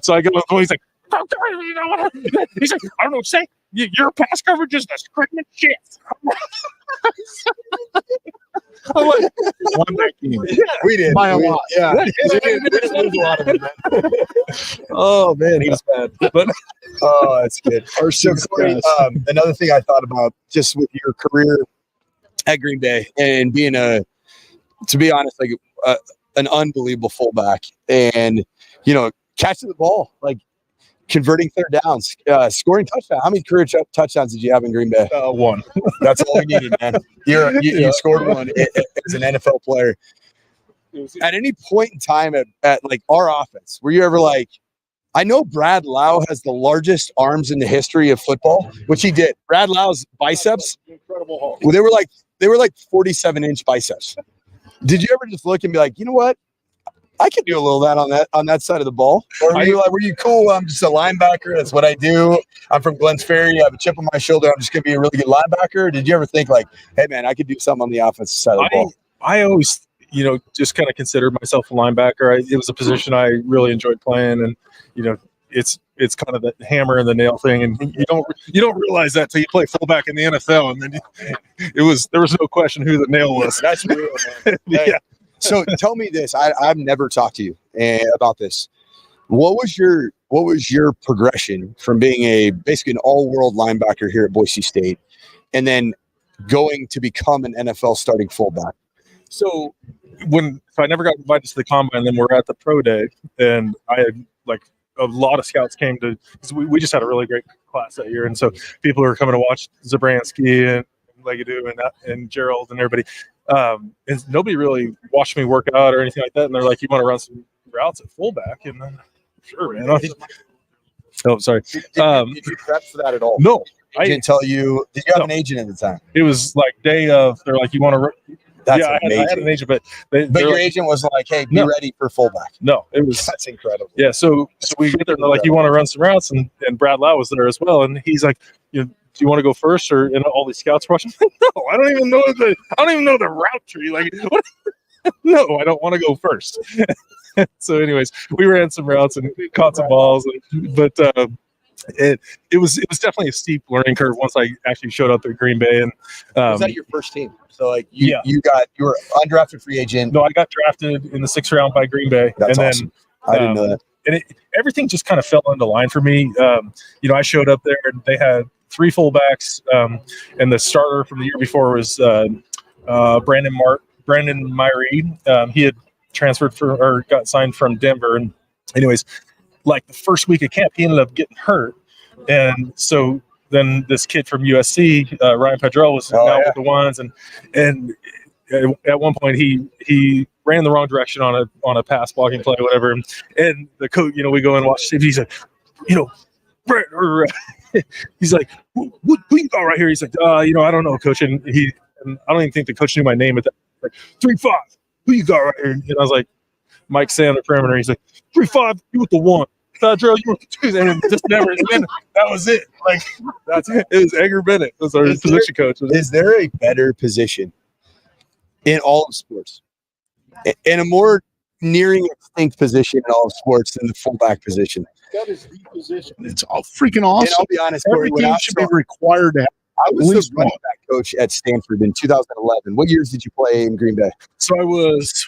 So I go to the phone. He's like, I don't know what to say. Your pass coverage is the screaming shit. I'm like, won that game. Yeah, we did by a lot. Yeah, we didn't lose a lot of it. Oh man, he was bad. But that's good. So Corey, another thing I thought about just with your career at Green Bay and being to be honest, like an unbelievable fullback, and catching the ball, like converting third downs, scoring touchdowns. How many career touchdowns did you have in Green Bay? One. That's all we needed, man. You scored one as an NFL player. At any point in time at like our offense, were you ever like, I know Brad Lau has the largest arms in the history of football, which he did. Brad Lau's biceps, incredible. Well, they were like 47-inch biceps. Did you ever just look and be like, you know what? I can do a little of that on that side of the ball. Or were you cool? I'm just a linebacker. That's what I do. I'm from Glens Ferry. I have a chip on my shoulder. I'm just going to be a really good linebacker. Or did you ever think like, hey man, I could do something on the offensive side of the ball? I always, just kind of considered myself a linebacker. It was a position I really enjoyed playing, and it's kind of the hammer and the nail thing, and you don't realize that till you play fullback in the NFL, and then there was no question who the nail was. That's real, man. Yeah. So tell me this. I've never talked to you about this. What was your progression from being basically an all-world linebacker here at Boise State, and then going to become an NFL starting fullback? So I never got invited to the combine. Then we're at the pro day, and I had like a lot of scouts came to, because we just had a really great class that year, and so people were coming to watch Zabransky and Legadoo and Gerald and everybody. And nobody really watched me work out or anything like that. And they're like, "You want to run some routes at fullback?" And then, sure, man. Oh, sorry. Did you prep for that at all? No, I didn't tell you. Did you have an agent at the time? It was like day of. They're like, "You want to?" That's I had an agent, but your agent was like, "Hey, be ready for fullback." No, it was that's incredible. Yeah, so we get there. They're like, "You want to run some routes?" And Brad Lau was there as well, and he's like, "Do you want to go first?" Or and all these scouts were watching. No, I don't even know the route tree. Like, what? No, I don't want to go first. So, anyways, we ran some routes and caught some balls, but it was definitely a steep learning curve once I actually showed up at Green Bay. And was that your first team? So, like, you were undrafted free agent. No, I got drafted in the 6th round by Green Bay. That's and awesome. Then, I didn't know that. And everything just kind of fell into line for me. I showed up there and they had 3 fullbacks, and the starter from the year before was Brandon Myree. He had transferred or got signed from Denver. And anyways, like the first week of camp, he ended up getting hurt. And so then this kid from USC, Ryan Pedrell, was with the ones. And at one point he ran the wrong direction on a pass blocking play, whatever. And the coach, we go and watch TV. He's like, Brett, or he's like, who you got right here? He's like, I don't know, coach. And I don't even think the coach knew my name at that. Like 3-5, who you got right here? And I was like, Mike Sanford, perimeter. He's like, 3-5, you with the 1. Pedro, you with the 2. And just never. And then that was it. Like it was Edgar Bennett. Was our position coach. Is there a better position in all of sports, in a more nearing extinct position in all of sports than the fullback position? That is the position. It's all freaking awesome. And I'll be honest, every team should be required to have. I was the running back coach at Stanford in 2011. What years did you play in Green Bay? So I was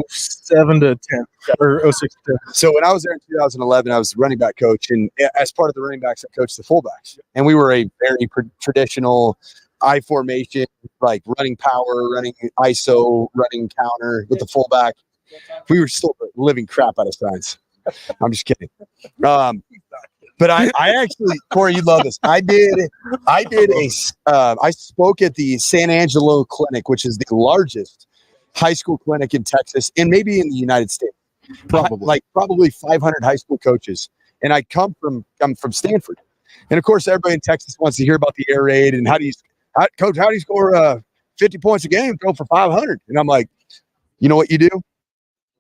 07 to 10 or 06 to 10. So when I was there in 2011, I was the running back coach, and as part of the running backs, I coached the fullbacks. And we were a very traditional I formation, like running power, running ISO, running counter with the fullback. We were still living crap out of signs. I'm just kidding. But I actually, Corey, you'd love this. I spoke at the San Angelo Clinic, which is the largest high school clinic in Texas and maybe in the United States. Probably 500 high school coaches. And I'm from Stanford. And of course, everybody in Texas wants to hear about the air raid and how do you score 50 points a game, throw for 500. And I'm like, you know what you do?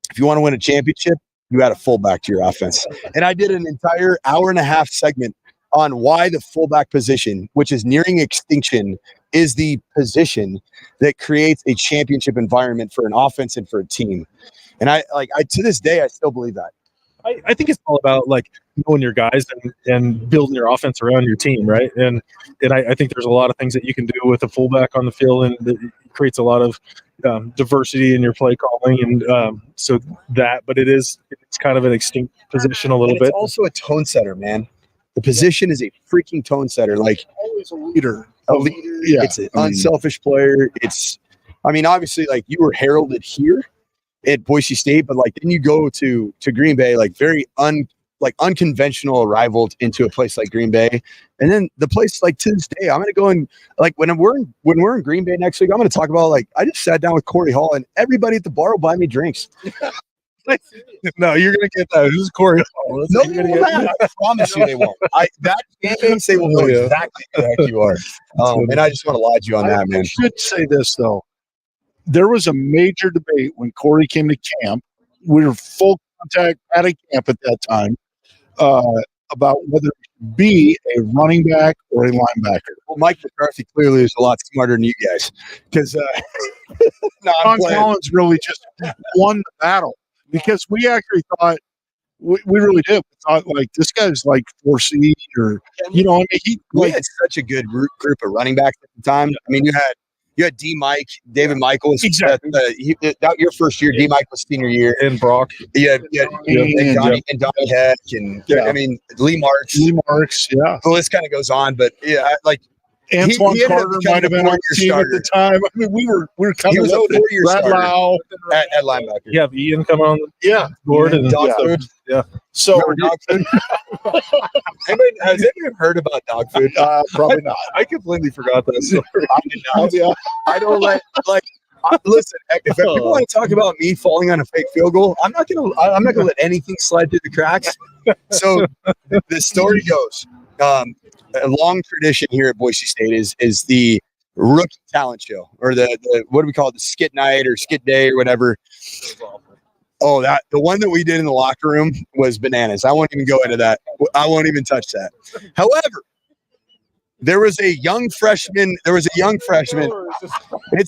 If you want to win a championship, you add a fullback to your offense. And I did an entire 1.5-hour segment on why the fullback position, which is nearing extinction, is the position that creates a championship environment for an offense and for a team. And I to this day, I still believe that. I think it's all about like knowing your guys and building your offense around your team, right? And I think there's a lot of things that you can do with a fullback on the field, and it creates a lot of diversity in your play calling, and but it's kind of an extinct position a little bit. It's also a tone setter, man. The position is a freaking tone setter. Like always a leader. Yeah, it's an unselfish player. Obviously, like you were heralded here at Boise State, but like then you go to Green Bay, like very unconventional arrival into a place like Green Bay, and then the place like to this day, I'm gonna go and like when we're in Green Bay next week, I'm gonna talk about like I just sat down with Corey Hall and everybody at the bar will buy me drinks. No, you're gonna get that. This is Corey Hall. No, I promise you they won't. That game they will know exactly who the heck you are. And I just want to laud you on that, man. I should say this though. There was a major debate when Corey came to camp. We were full contact at a camp at that time about whether it should be a running back or a linebacker. Well, Mike McCarthy clearly is a lot smarter than you guys because John Collins really just won the battle because we actually thought we really did. We thought like this guy's like 4C or we had such a good group of running backs at the time. I mean, you had D. Mike, David Michaels. Exactly. Your first year, D. Mike was senior year, and Brock. And Donnie Heck, and Lee Marks. Yeah. The list kind of goes on, but Antoine he ended up Carter becoming might have been a on the team four-year at the time. I mean, we were kind He of was a loaded. 4-year Brad starter Lau, at linebacker. You have Ian come on yeah. board and Dog Yeah. food. yeah. So Remember dog food? Has anyone heard about dog food? probably not. I completely forgot that story. I did not. Yeah. I don't listen. If people want to talk about me falling on a fake field goal, I'm not gonna let anything slide through the cracks. So the story goes, a long tradition here at Boise State is the rookie talent show, or the what do we call it, the skit night or skit day or whatever. Oh, the one that we did in the locker room was bananas. I won't even go into that. I won't even touch that. However, there was a young freshman. It's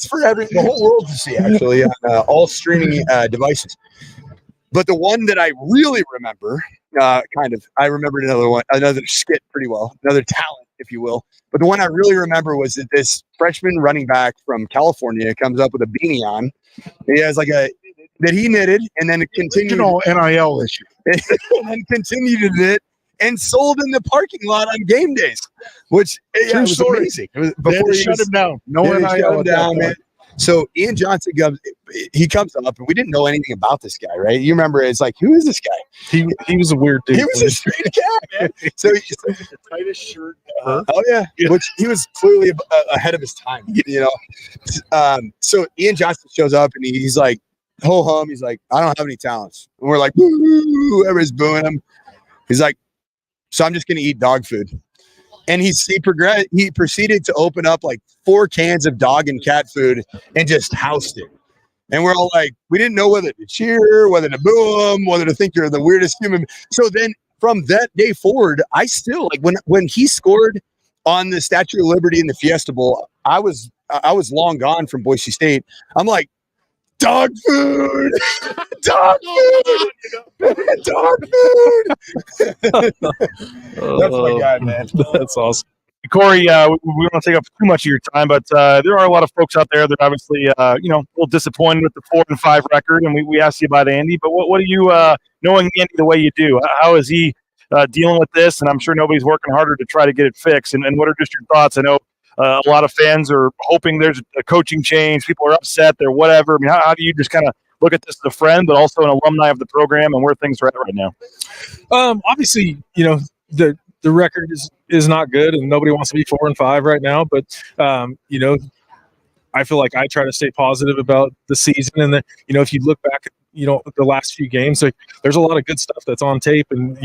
for the whole world to see, actually, on all streaming devices. But the one that I really remember, I remembered another skit pretty well, another talent, if you will. But the one I really remember was that this freshman running back from California comes up with a beanie on. He has that he knitted, and then it continued. NIL issue. And then continued to knit and sold in the parking lot on game days, which it was amazing. It was Before he shut him down. No NIL shut him down, man. point. So Ian Johnson comes up, and we didn't know anything about this guy, right? You remember, it's like, who is this guy? He was a weird dude. He was a straight cat, man. So The tightest shirt ever. oh yeah, which he was clearly ahead of his time, you know. So Ian Johnson shows up, and he's like, ho hum. He's like, I don't have any talents, and we're like, woo, everybody's booing him. He's like, so I'm just gonna eat dog food. And he proceeded to open up like 4 cans of dog and cat food and just housed it. And we're all like, we didn't know whether to cheer, whether to boo him, whether to think you're the weirdest human. So then from that day forward, I still when he scored on the Statue of Liberty in the Fiesta Bowl, I was long gone from Boise State. I'm like, dog food, dog food, dog food. That's my guy, man. That's awesome. Corey, we don't want to take up too much of your time, but there are a lot of folks out there that obviously, a little disappointed with the 4-5 record, and we asked you about Andy. But what are you, knowing Andy the way you do? How is he dealing with this? And I'm sure nobody's working harder to try to get it fixed. And what are just your thoughts? I know a lot of fans are hoping there's a coaching change. People are upset. They're whatever. I mean, how do you just kind of look at this as a friend, but also an alumni of the program and where things are at right now? Obviously, the record is not good, and nobody wants to be 4-5 right now. But I feel like I try to stay positive about the season, and then if you look back, the last few games, like there's a lot of good stuff that's on tape, and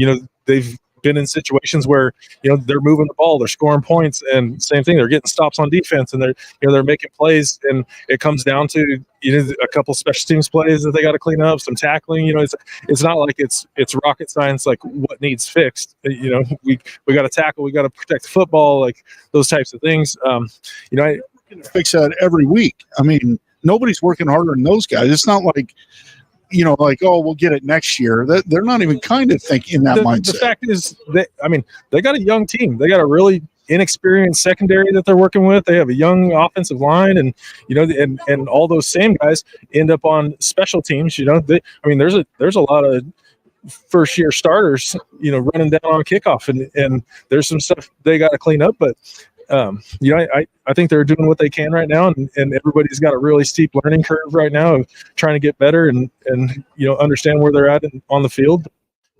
they've been in situations where they're moving the ball, they're scoring points, and same thing, they're getting stops on defense, and they're making plays, and it comes down to a couple special teams plays that they got to clean up, some tackling. It's not like it's rocket science, like what needs fixed. We got to tackle, we got to protect the football, like those types of things. I Fix that every week. I mean, nobody's working harder than those guys. It's not like oh, we'll get it next year. They're not even kind of thinking that mindset. The fact is that, they got a young team. They got a really inexperienced secondary that they're working with. They have a young offensive line, and and all those same guys end up on special teams. There's a lot of first year starters, running down on kickoff, and there's some stuff they got to clean up, but. I think they're doing what they can right now, and everybody's got a really steep learning curve right now of trying to get better and understand where they're at on the field.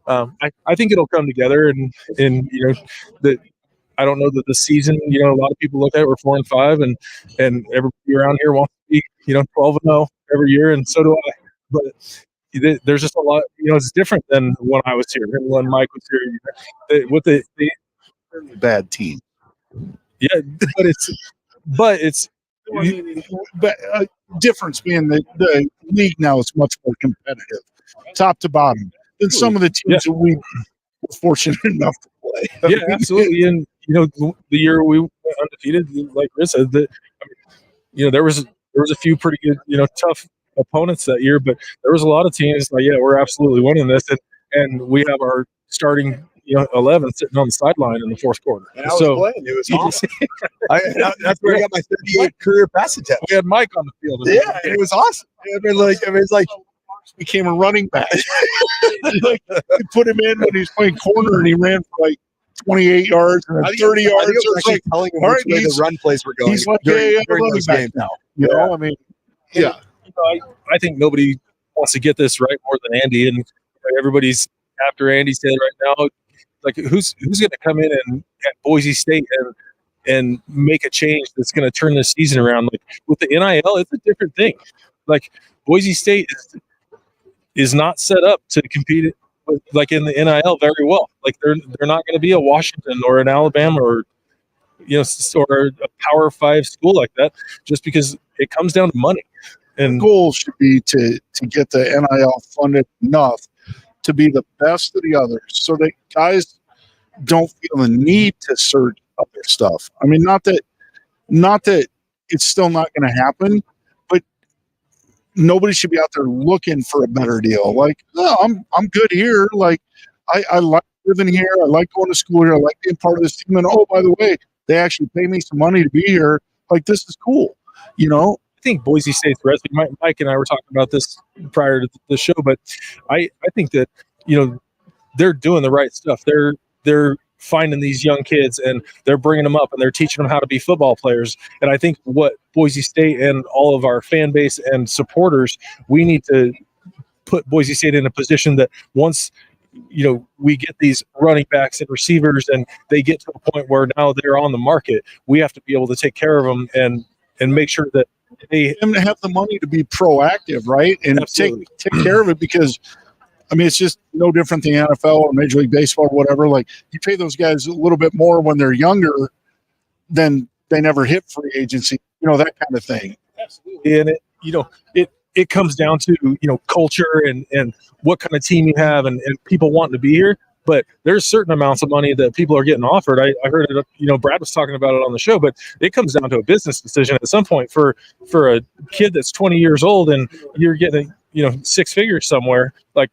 I think it'll come together, and that I don't know that the season. A lot of people look at it, we're 4-5, and everybody around here wants to be 12-0 every year, and so do I. But there's just a lot. It's different than when I was here and when Mike was here. With the Bad team. Yeah, but it's difference being that the league now is much more competitive, top to bottom, than some of the teams that we were fortunate enough to play. Yeah, absolutely. And the year we went undefeated, like Chris said, that there was a few pretty good, tough opponents that year, but there was a lot of teams like, we're absolutely winning this, and we have our starting 11 sitting on the sideline in the fourth quarter. And I was playing. It was awesome. That's where I got my 38 career pass attempt. We had Mike on the field. Yeah, it was awesome. It's like became a running back. We put him in when he was playing corner, and he ran for like 28 yards and 30 yards. I think it was like, telling him all which right, way the run plays were going. He's like, during I'm running those back games. now. You know, I mean, yeah. You know, I think nobody wants to get this right more than Andy, and everybody's after Andy said right now. Like, who's going to come in and at Boise State and make a change that's going to turn this season around? Like with the NIL, it's a different thing. Like Boise State is not set up to compete with, like in the NIL very well. Like they're not going to be a Washington or an Alabama or or a Power 5 school like that, just because it comes down to money. And the goal should be to get the NIL funded enough to be the best of the others, so that guys don't feel the need to search other stuff. I mean, not that it's still not going to happen, but nobody should be out there looking for a better deal. Like, no, I'm good here. Like, I like living here. I like going to school here. I like being part of this team. And oh, by the way, they actually pay me some money to be here. Like, this is cool, you know. I think Boise State's resume, Mike and I were talking about this prior to the show, but I think that, they're doing the right stuff. They're finding these young kids and they're bringing them up and they're teaching them how to be football players. And I think what Boise State and all of our fan base and supporters, we need to put Boise State in a position that once we get these running backs and receivers and they get to a point where now they're on the market, we have to be able to take care of them and make sure that they have the money to be proactive, right? And take care of it, because I mean, it's just no different than the NFL or Major League Baseball or whatever. Like, you pay those guys a little bit more when they're younger, then they never hit free agency, that kind of thing. Absolutely. And it comes down to, culture and what kind of team you have and people wanting to be here. But there's certain amounts of money that people are getting offered. I heard it, Brad was talking about it on the show, but it comes down to a business decision at some point for a kid that's 20 years old and you're getting, 6 figures somewhere. Like,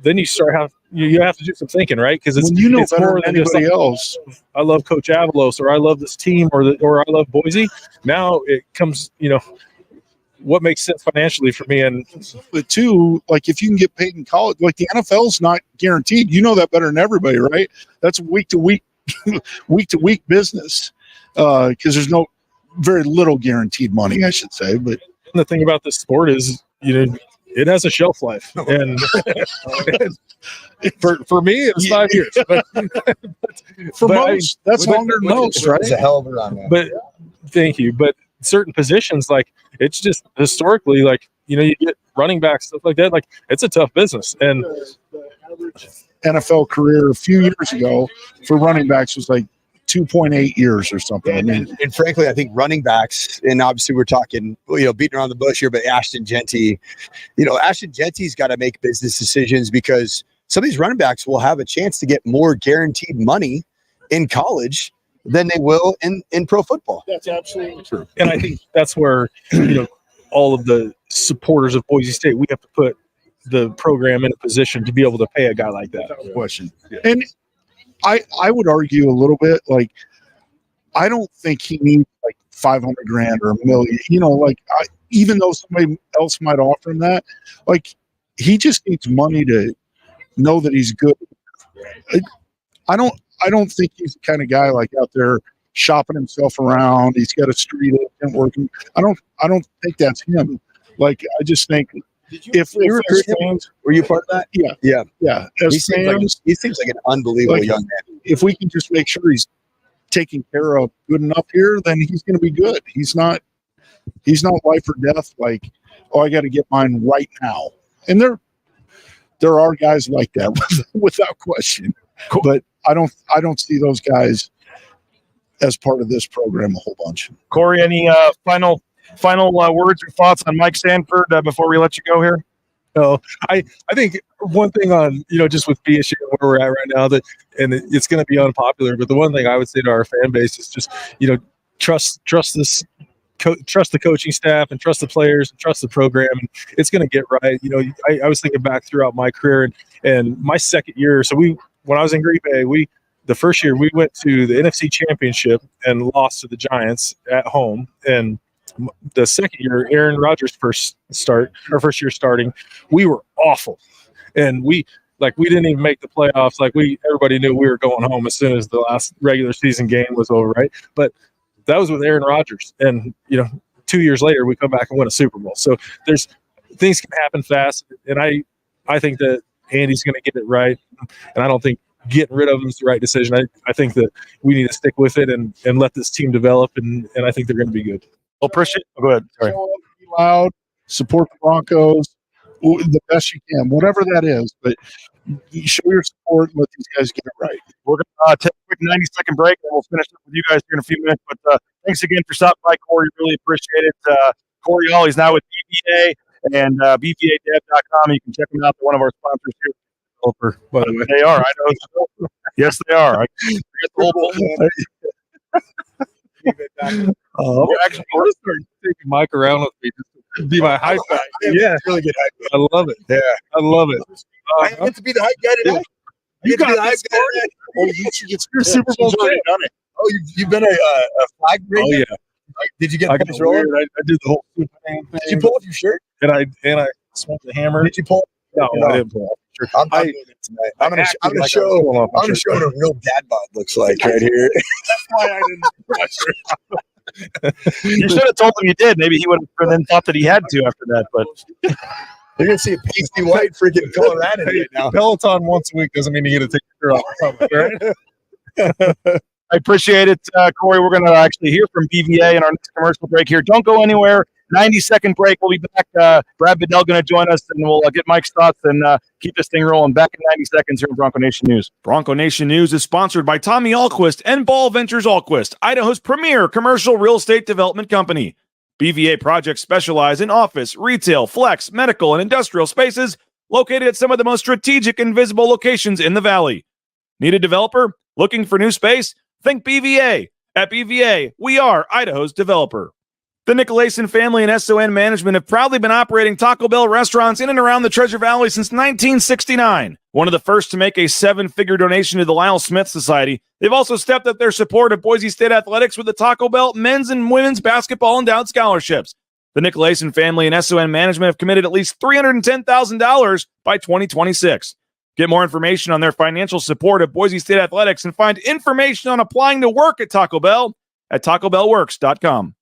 then you have to do some thinking, right? Because it's better than anybody else. I love Coach Avalos, or I love this team, or I love Boise. Now it comes, what makes sense financially for me. And but two, like, if you can get paid in college, like the NFL's not guaranteed. You know that better than everybody, right? That's week to week business, because there's very little guaranteed money, I should say. But the thing about this sport is, it has a shelf life, and for me, it was 5 years. But for most, that's longer than most, right? It's a hell of a run, man. But thank you. But certain positions, like, it's just historically, like, you get running backs, stuff like that. Like, it's a tough business. And the average NFL career a few years ago for running backs was like 2.8 years or something. And frankly, I think running backs, and obviously we're talking, beating around the bush here, but Ashton Genty, Ashton Genty's got to make business decisions, because some of these running backs will have a chance to get more guaranteed money in college than they will in pro football. That's absolutely true. And I think that's where, all of the supporters of Boise State, we have to put the program in a position to be able to pay a guy like that. Without question. Yeah. And I would argue a little bit, like, I don't think he needs like $500,000 or $1 million, even though somebody else might offer him that, like, he just needs money to know that he's good. I don't think he's the kind of guy like out there shopping himself around. He's got a street agent working. I don't think that's him. Like, I just think if fans, were you part of that? Yeah. As he seems like an unbelievable young man. If we can just make sure he's taken care of good enough here, then he's going to be good. He's not life or death. Like, I got to get mine right now. And there are guys like that without question. Cool. But I don't see those guys as part of this program a whole bunch. Corey, any final words or thoughts on Mike Sanford before we let you go here? No, I think one thing on, just with BSU where we're at right now, and it's going to be unpopular, but the one thing I would say to our fan base is just, trust the coaching staff and trust the players and trust the program, and it's going to get right. I was thinking back throughout my career and my second year. So when I was in Green Bay, the first year we went to the NFC Championship and lost to the Giants at home. And the second year, Aaron Rodgers' first year starting, we were awful. And we Like, we didn't even make the playoffs. Like, everybody knew we were going home as soon as the last regular season game was over, right? But that was with Aaron Rodgers. And, 2 years later, we come back and win a Super Bowl. So there's things can happen fast. And I think that Andy's going to get it right. And I don't think getting rid of him is the right decision. I think that we need to stick with it and let this team develop. And I think they're going to be good. Well, appreciate it. Go ahead. Sorry. Be loud, support the Broncos the best you can, whatever that is. But you show your support and let these guys get it right. We're going to take a quick 90-second break, and we'll finish up with you guys here in a few minutes. But thanks again for stopping by, Corey. Really appreciate it. Corey Hall, he's now with BVA and BVAdev.com. You can check them out. They're one of our sponsors here. By the way, they are. I know. Yes, they are. I forget the whole actually, I want to start taking Mike around with me just to be my hype guy. Yeah, really good hype guy. I love it. Yeah, I love it. I get to be the hype guy today. You got the hype guy. Oh, you're Super Bowl fan. Done it. Oh, you've been a flag breaker? Oh, yeah. Did you get I the controller? I did the whole thing. Did you pull off your shirt? And I smoked the hammer. Did you pull? No, I didn't pull off your shirt. I'm doing it tonight. I'm gonna show what a real dad bod looks like right here. That's why I didn't. You should have told him you did. Maybe he would have then thought that he had to after that. But you're gonna see a pasty white freaking Colorado right now. Peloton once a week doesn't mean you get to take your shirt off. Right? I appreciate it, Corey. We're going to actually hear from BVA in our next commercial break here. Don't go anywhere. 90-second break. We'll be back. Brad Bedell going to join us, and we'll get Mike's thoughts and keep this thing rolling. Back in 90 seconds here on Bronco Nation News. Bronco Nation News is sponsored by Tommy Alquist and Ball Ventures Alquist, Idaho's premier commercial real estate development company. BVA projects specialize in office, retail, flex, medical, and industrial spaces located at some of the most strategic and visible locations in the valley. Need a developer? Looking for new space? Think BVA. At BVA, we are Idaho's developer. The Nicolason family and SON management have proudly been operating Taco Bell restaurants in and around the Treasure Valley since 1969. One of the first to make a 7-figure donation to the Lyle Smith Society, they've also stepped up their support of Boise State athletics with the Taco Bell men's and women's basketball endowed scholarships. The Nicolason family and SON management have committed at least $310,000 by 2026. Get more information on their financial support of Boise State athletics and find information on applying to work at Taco Bell at TacoBellWorks.com.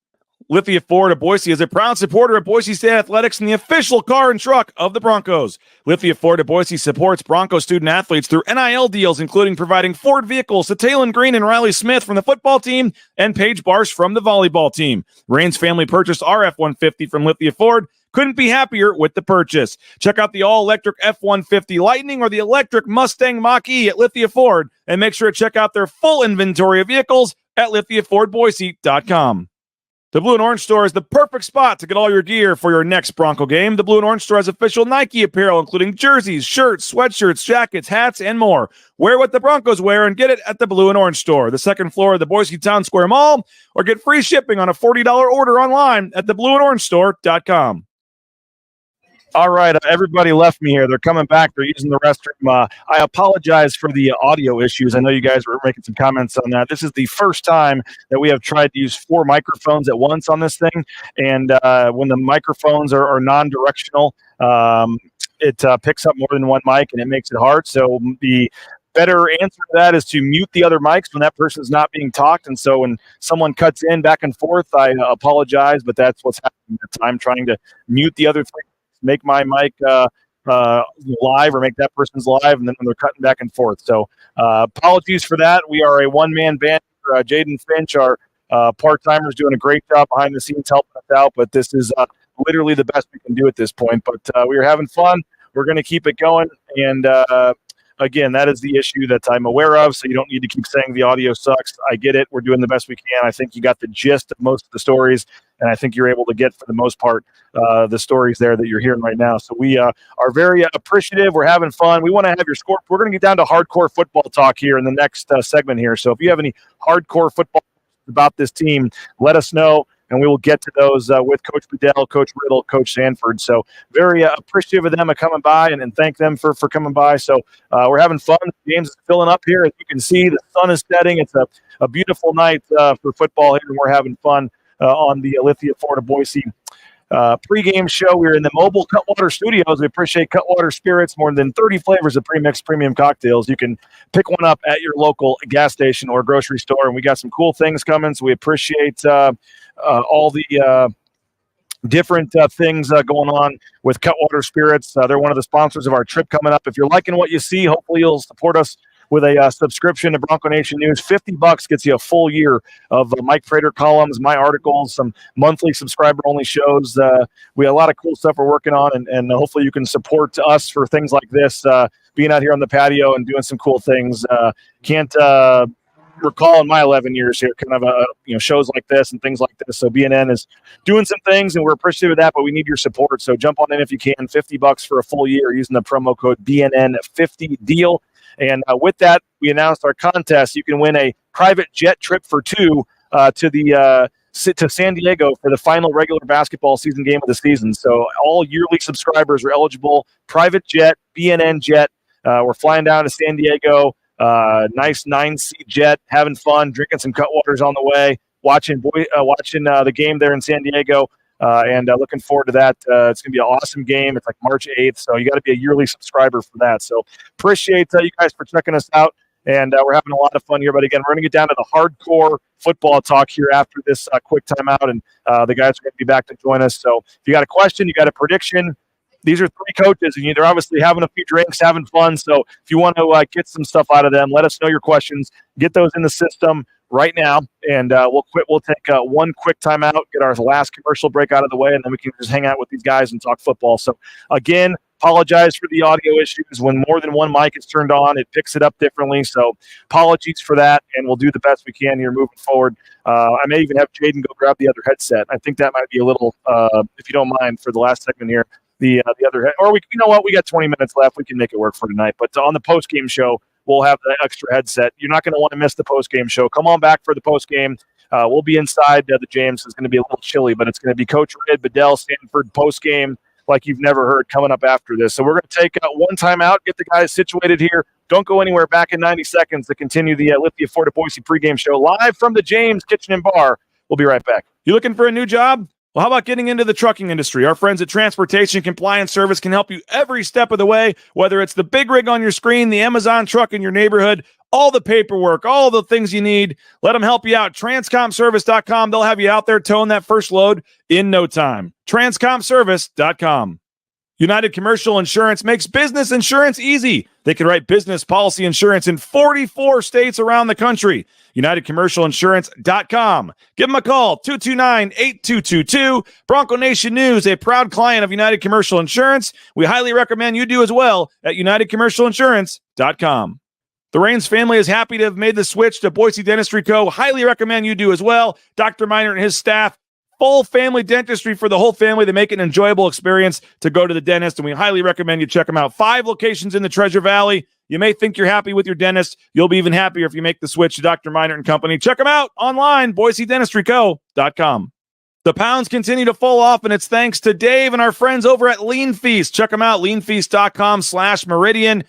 Lithia Ford of Boise is a proud supporter of Boise State athletics and the official car and truck of the Broncos. Lithia Ford of Boise supports Bronco student athletes through NIL deals, including providing Ford vehicles to Taylon Green and Riley Smith from the football team and Paige Barsh from the volleyball team. Rain's family purchased our F-150 from Lithia Ford. Couldn't be happier with the purchase. Check out the all-electric F-150 Lightning or the electric Mustang Mach-E at Lithia Ford, and make sure to check out their full inventory of vehicles at LithiaFordBoise.com. The Blue and Orange Store is the perfect spot to get all your gear for your next Bronco game. The Blue and Orange Store has official Nike apparel, including jerseys, shirts, sweatshirts, jackets, hats, and more. Wear what the Broncos wear and get it at the Blue and Orange Store, the second floor of the Boise Town Square Mall, or get free shipping on a $40 order online at theblueandorangestore.com. All right, everybody left me here. They're coming back. They're using the restroom. I apologize for the audio issues. I know you guys were making some comments on that. This is the first time that we have tried to use 4 microphones at once on this thing. And when the microphones are non-directional, it picks up more than one mic, and it makes it hard. So the better answer to that is to mute the other mics when that person's not being talked. And so when someone cuts in back and forth, I apologize, but that's what's happening at the time, trying to mute the other thing. Make my mic live or make that person's live, and then when they're cutting back and forth. So apologies for that. We are a one-man band. Jaden Finch, our part-timers, doing a great job behind the scenes helping us out, but this is literally the best we can do at this point. But we are having fun. We're going to keep it going, and again, that is the issue that I'm aware of, so you don't need to keep saying the audio sucks. I get it. We're doing the best we can. I think you got the gist of most of the stories, and I think you're able to get, for the most part, the stories there that you're hearing right now. So we are very appreciative. We're having fun. We want to have your score. We're going to get down to hardcore football talk here in the next segment here. So if you have any hardcore football about this team, let us know, and we will get to those with Coach Bedell, Coach Riddle, Coach Sanford. So very appreciative of them coming by, and thank them for coming by. So we're having fun. The game's filling up here. As you can see, the sun is setting. It's a beautiful night for football here, and we're having fun on the Lithia Ford of Boise pregame show. We're in the mobile Cutwater Studios. We appreciate Cutwater Spirits, more than 30 flavors of pre-mixed premium cocktails. You can pick one up at your local gas station or grocery store, and we got some cool things coming, so we appreciate all the different things going on with Cutwater Spirits. They're one of the sponsors of our trip coming up. If you're liking what you see, hopefully you'll support us with a subscription to Bronco Nation News. $50 gets you a full year of Mike Frater columns, my articles, some monthly subscriber-only shows. We have a lot of cool stuff we're working on, and hopefully you can support us for things like this, being out here on the patio and doing some cool things. Can't recall in my 11 years here kind of shows like this and things like this. So BNN is doing some things, and we're appreciative of that, but we need your support. So jump on in if you can. $50 for a full year using the promo code BNN50DEAL. And with that, we announced our contest. You can win a private jet trip for two to San Diego for the final regular basketball season game of the season. So all yearly subscribers are eligible. Private jet, BNN jet. We're flying down to San Diego. Nice 9-seat jet, having fun, drinking some Cutwaters on the way, watching the game there in San Diego, and looking forward to that. It's going to be an awesome game. It's like March 8th, so you got to be a yearly subscriber for that. So appreciate you guys for checking us out, and we're having a lot of fun here. But again, we're going to get down to the hardcore football talk here after this quick timeout, and the guys are going to be back to join us. So if you got a question, you got a prediction, these are three coaches, and they're obviously having a few drinks, having fun. So if you want to get some stuff out of them, let us know your questions. Get those in the system right now, and we'll take one quick timeout, get our last commercial break out of the way, and then we can just hang out with these guys and talk football. So again, apologize for the audio issues. When more than one mic is turned on, it picks it up differently. So apologies for that, and we'll do the best we can here moving forward. I may even have Jaden go grab the other headset. I think that might be a little, if you don't mind, for the last segment here. The other head, or you know what? We got 20 minutes left. We can make it work for tonight. But on the post game show, we'll have the extra headset. You're not going to want to miss the post game show. Come on back for the post game. We'll be inside the James. It's going to be a little chilly, but it's going to be Coach Red, Bedell, Sanford post game like you've never heard coming up after this. So we're going to take one time out, get the guys situated here. Don't go anywhere. Back in 90 seconds to continue the Lithia Ford Boise pregame show live from the James Kitchen and Bar. We'll be right back. You looking for a new job? Well, how about getting into the trucking industry? Our friends at Transportation Compliance Service can help you every step of the way, whether it's the big rig on your screen, the Amazon truck in your neighborhood, all the paperwork, all the things you need. Let them help you out. Transcomservice.com. They'll have you out there towing that first load in no time. Transcomservice.com. United Commercial Insurance makes business insurance easy. They can write business policy insurance in 44 states around the country. UnitedCommercialInsurance.com. Give them a call, 229-8222. Bronco Nation News, a proud client of United Commercial Insurance. We highly recommend you do as well at UnitedCommercialInsurance.com. The Raines family is happy to have made the switch to Boise Dentistry Co. Highly recommend you do as well. Dr. Miner and his staff, full family dentistry for the whole family. They make it an enjoyable experience to go to the dentist, and we highly recommend you check them out. 5 locations in the Treasure Valley. You may think you're happy with your dentist. You'll be even happier if you make the switch to Dr. Miner and Company. Check them out online, BoiseDentistryCo.com. The pounds continue to fall off, and it's thanks to Dave and our friends over at Lean Feast. Check them out, leanfeast.com/Meridian.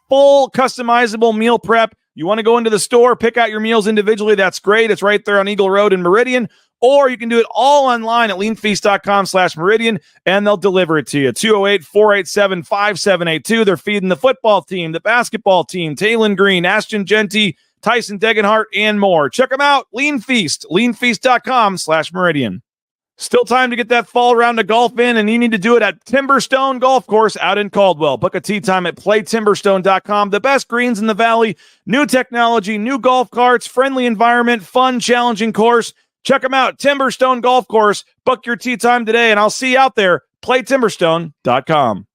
Full customizable meal prep. You want to go into the store, pick out your meals individually. That's great. It's right there on Eagle Road in Meridian. Or you can do it all online at leanfeast.com/Meridian, and they'll deliver it to you. 208-487-5782. They're feeding the football team, the basketball team, Taylon Green, Ashton Genty, Tyson Degenhart, and more. Check them out. Lean Feast, leanfeast.com/Meridian. Still time to get that fall round of golf in, and you need to do it at Timberstone Golf Course out in Caldwell. Book a tee time at playtimberstone.com. The best greens in the valley, new technology, new golf carts, friendly environment, fun, challenging course. Check them out, Timberstone Golf Course. Book your tee time today, and I'll see you out there. Playtimberstone.com.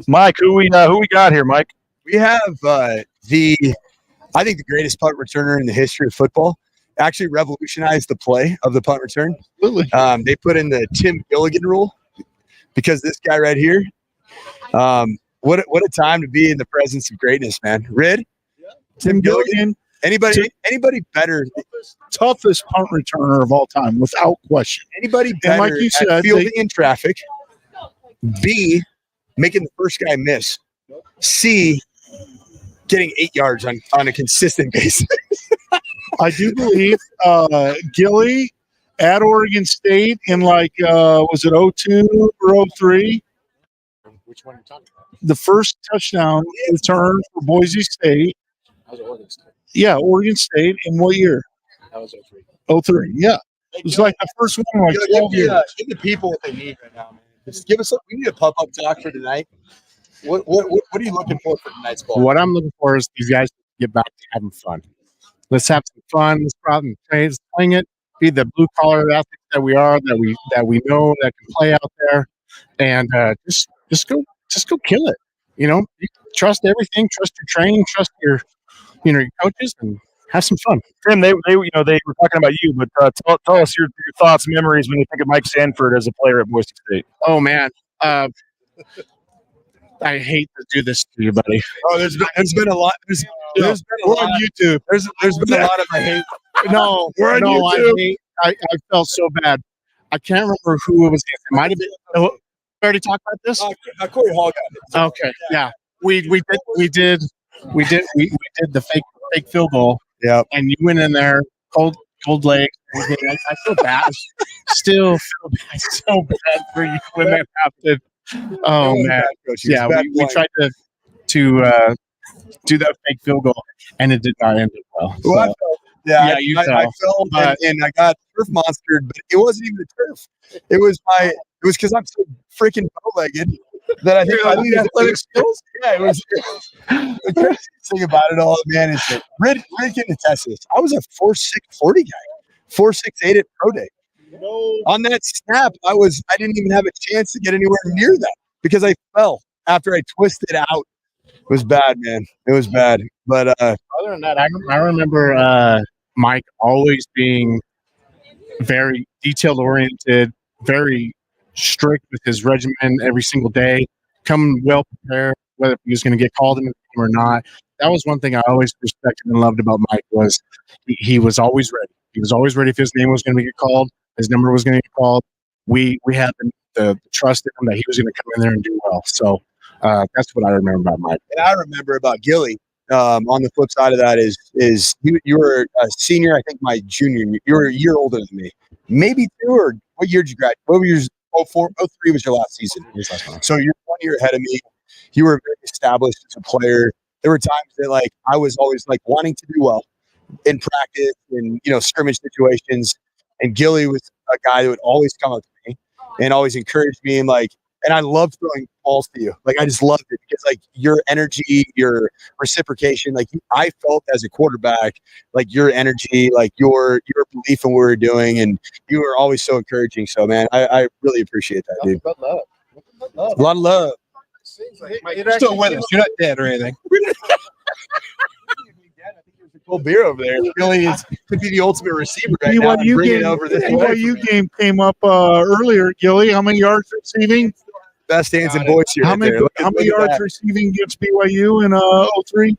Mike, who we got here, Mike? We have I think the greatest punt returner in the history of football. Actually revolutionized the play of the punt return. Absolutely. They put in the Tim Gilligan rule because this guy right here, what a time to be in the presence of greatness, man. Rid, Tim Gilligan. Anybody better? Toughest punt returner of all time, without question. Anybody better like you said, at fielding in traffic? B, making the first guy miss. C, getting 8 yards on a consistent basis. I do believe Gilly at Oregon State in was it 02 or 03? Which one are you talking about? The first touchdown return for Boise State. That was Oregon State. Yeah, Oregon State. In what year? That was 03. 03, yeah. It was like the first one in 12 years. Give the people what they need right now, man. Just give us. We need a pop-up talk for tonight. What are you looking for tonight's ball? What I'm looking for is these guys to get back to having fun. Let's have some fun. Let's go out and playing it. Be the blue collar athletes that we are, that we know that can play out there, and just go kill it. Trust everything. Trust your training. Trust your coaches, and have some fun. Tim, they were talking about you, but tell us your thoughts, memories when you think of Mike Sanford as a player at Boise State. Oh man, I hate to do this to you, buddy. Oh, there's been a lot. There's been a lot on YouTube. There's been a lot of I hate. No, we're on YouTube. I felt so bad. I can't remember who it was. It might have been. We already talked about this. Corey Hall got it. Okay, yeah, we did the fake field goal. Yeah, and you went in there cold legs. I feel bad. Still feel bad. So bad for you when that happened. Oh man, yeah, we tried to do that fake field goal, and it did not end well. Well, So, I fell. I fell and I got turf monstered, but it wasn't even the turf. It was because I'm so freaking bow-legged that I think I need athletic skills. Yeah, it was. The craziest thing about it all, man, is that Riddle can attest this. I was a 4.6 40 guy, 4.68 at pro day. On that snap, I didn't even have a chance to get anywhere near that because I fell after I twisted out. It was bad, man. It was bad. But other than that, I remember Mike always being very detailed oriented, very strict with his regimen every single day, coming well prepared, whether he was going to get called in the game or not. That was one thing I always respected and loved about Mike was he was always ready. He was always ready if his name was going to get called, his number was going to get called. We had the trust in him that he was going to come in there and do well. So that's what I remember about Mike. And I remember about Gilly. On the flip side of that is you were a senior, I think my junior year. You were a year older than me. Maybe 2 or what year did you graduate? What years? 04, 03 was your last season. So you're 1 year ahead of me. You were very established as a player. There were times that I was always wanting to do well in practice and scrimmage situations. And Gilly was a guy that would always come up to me and always encourage me and I loved throwing balls to you. I just loved it because your energy, your reciprocation, I felt as a quarterback, your energy, your belief in what we were doing, and you were always so encouraging. So man, I really appreciate that, dude. A lot of love. You're still with us. You're not dead or anything. Full beer over there. Really could be the ultimate receiver right now. BYU game came up earlier. Gilly, how many yards receiving? Best hands in Boise. How many yards receiving against BYU in 03?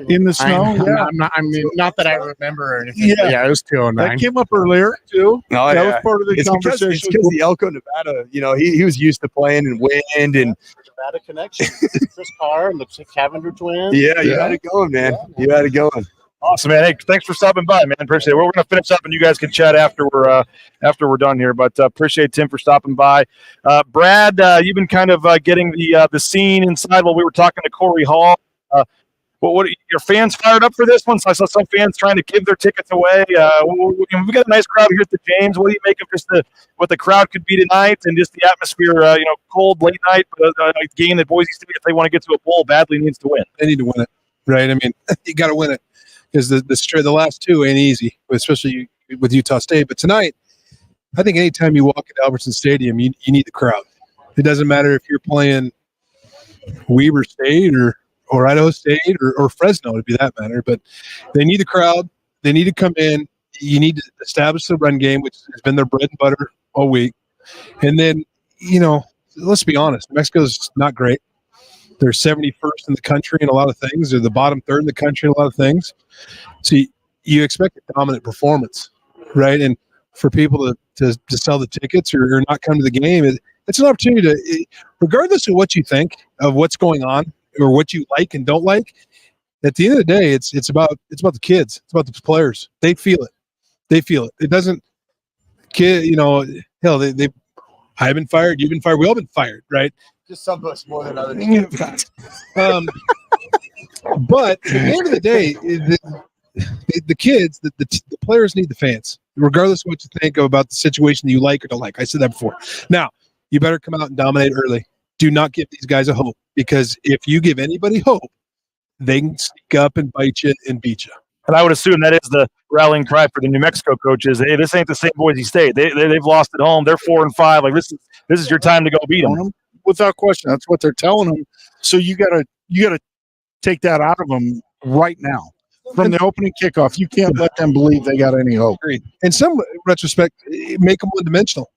In the snow? Not that I remember or anything. Yeah, it was 209. That came up earlier too. Oh, that was part of the conversation. It's because the Elko, Nevada. He was used to playing in wind and Nevada connection. Chris Carr and the Cavender twins. Yeah, you had it going, man. You had it going. Awesome, man. Hey, thanks for stopping by, man. Appreciate it. We're going to finish up, and you guys can chat after we're done here. But appreciate Tim for stopping by. Brad, you've been kind of getting the scene inside while we were talking to Corey Hall. What are your fans fired up for this one? So I saw some fans trying to give their tickets away. We got a nice crowd here at the James. What do you make of just what the crowd could be tonight and just the atmosphere? Cold late night, but a game that Boise State, if they want to get to a bowl, badly needs to win. They need to win it, right? I mean, you got to win it because the last two ain't easy, especially with Utah State. But tonight, I think anytime you walk into Albertsons Stadium, you need the crowd. It doesn't matter if you're playing Weber State or Idaho State or Fresno, to be that matter. But they need the crowd. They need to come in. You need to establish the run game, which has been their bread and butter all week. And then, let's be honest, Mexico's not great. They're 71st in the country in a lot of things. They're the bottom third in the country in a lot of things. So you expect a dominant performance, right? And for people to sell the tickets or not come to the game, it's an opportunity to, regardless of what you think of what's going on, or what you like and don't like, at the end of the day, it's about the kids. It's about the players. They feel it. It doesn't kid, hell, I've been fired. You've been fired. We all been fired, right? Just some of us more than others. But at the end of the day, the kids, the players need the fans, regardless of what you think about the situation that you like or don't like. I said that before. Now, you better come out and dominate early. Do not give these guys a hope, because if you give anybody hope, they can sneak up and bite you and beat you. And I would assume that is the rallying cry for the New Mexico coaches. Hey, this ain't the same Boise State. They've lost at home. They're 4-5. Like this is your time to go beat them. Without question, that's what they're telling them. So you gotta take that out of them right now. From the opening kickoff, you can't let them believe they got any hope. Agreed. In some retrospect, make them one-dimensional.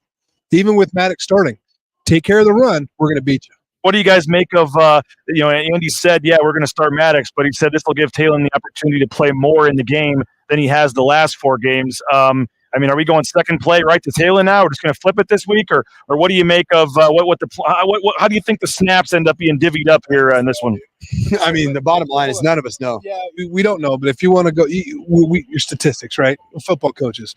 Even with Maddox starting, take care of the run. We're going to beat you. What do you guys make of, Andy said, yeah, we're going to start Maddox, but he said this will give Talon the opportunity to play more in the game than he has the last 4 games. Are we going second play right to Talon now? We're just going to flip it this week, or what do you make of how do you think the snaps end up being divvied up here in this one? I mean, the bottom line is none of us know. Yeah, we don't know, but if you want to go, your statistics, right? Football coaches,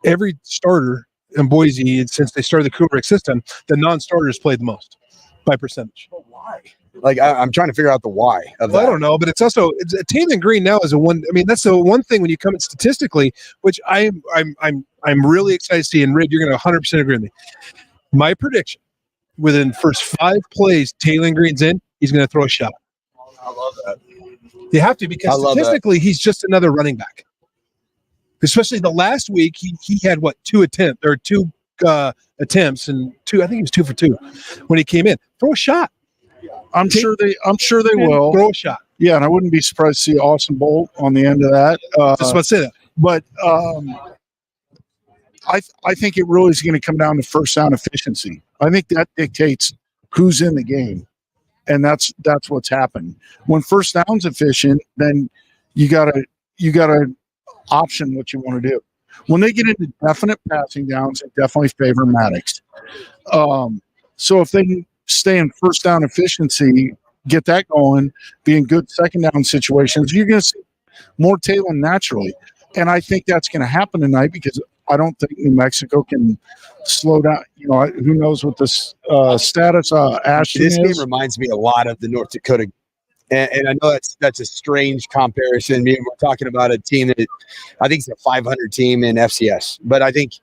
every starter in Boise, since they started the Kubrick system, the non-starters played the most by percentage. Why? Like I'm trying to figure out the why of that. I don't know, but it's Talon Green now is a one. I mean, that's the one thing when you come in statistically, which I'm really excited to see. And Rid, you're going to 100% agree with me. My prediction: within the first 5 plays, Talon Green's in. He's going to throw a shot. I love that. You have to, because statistically, he's just another running back. Especially the last week, he had 2 attempts and 2. I think he was 2 for 2 when he came in. Throw a shot. I'm sure they will throw a shot. Yeah, and I wouldn't be surprised to see Austin Bolt on the end of that. Just about to say that. But I think it really is going to come down to first down efficiency. I think that dictates who's in the game, and that's what's happened. When first down's efficient, then you gotta option what you want to do. When they get into definite passing downs, it definitely favor Maddox. So if they can stay in first down efficiency, get that going, be in good second down situations, you're going to see more Talon naturally. And I think that's going to happen tonight, because I don't think New Mexico can slow down. Who knows what this status Ashton This is. game reminds me a lot of the North Dakota. And I know that's a strange comparison. I mean, we're talking about a team that I think is a 500 team in FCS. But I think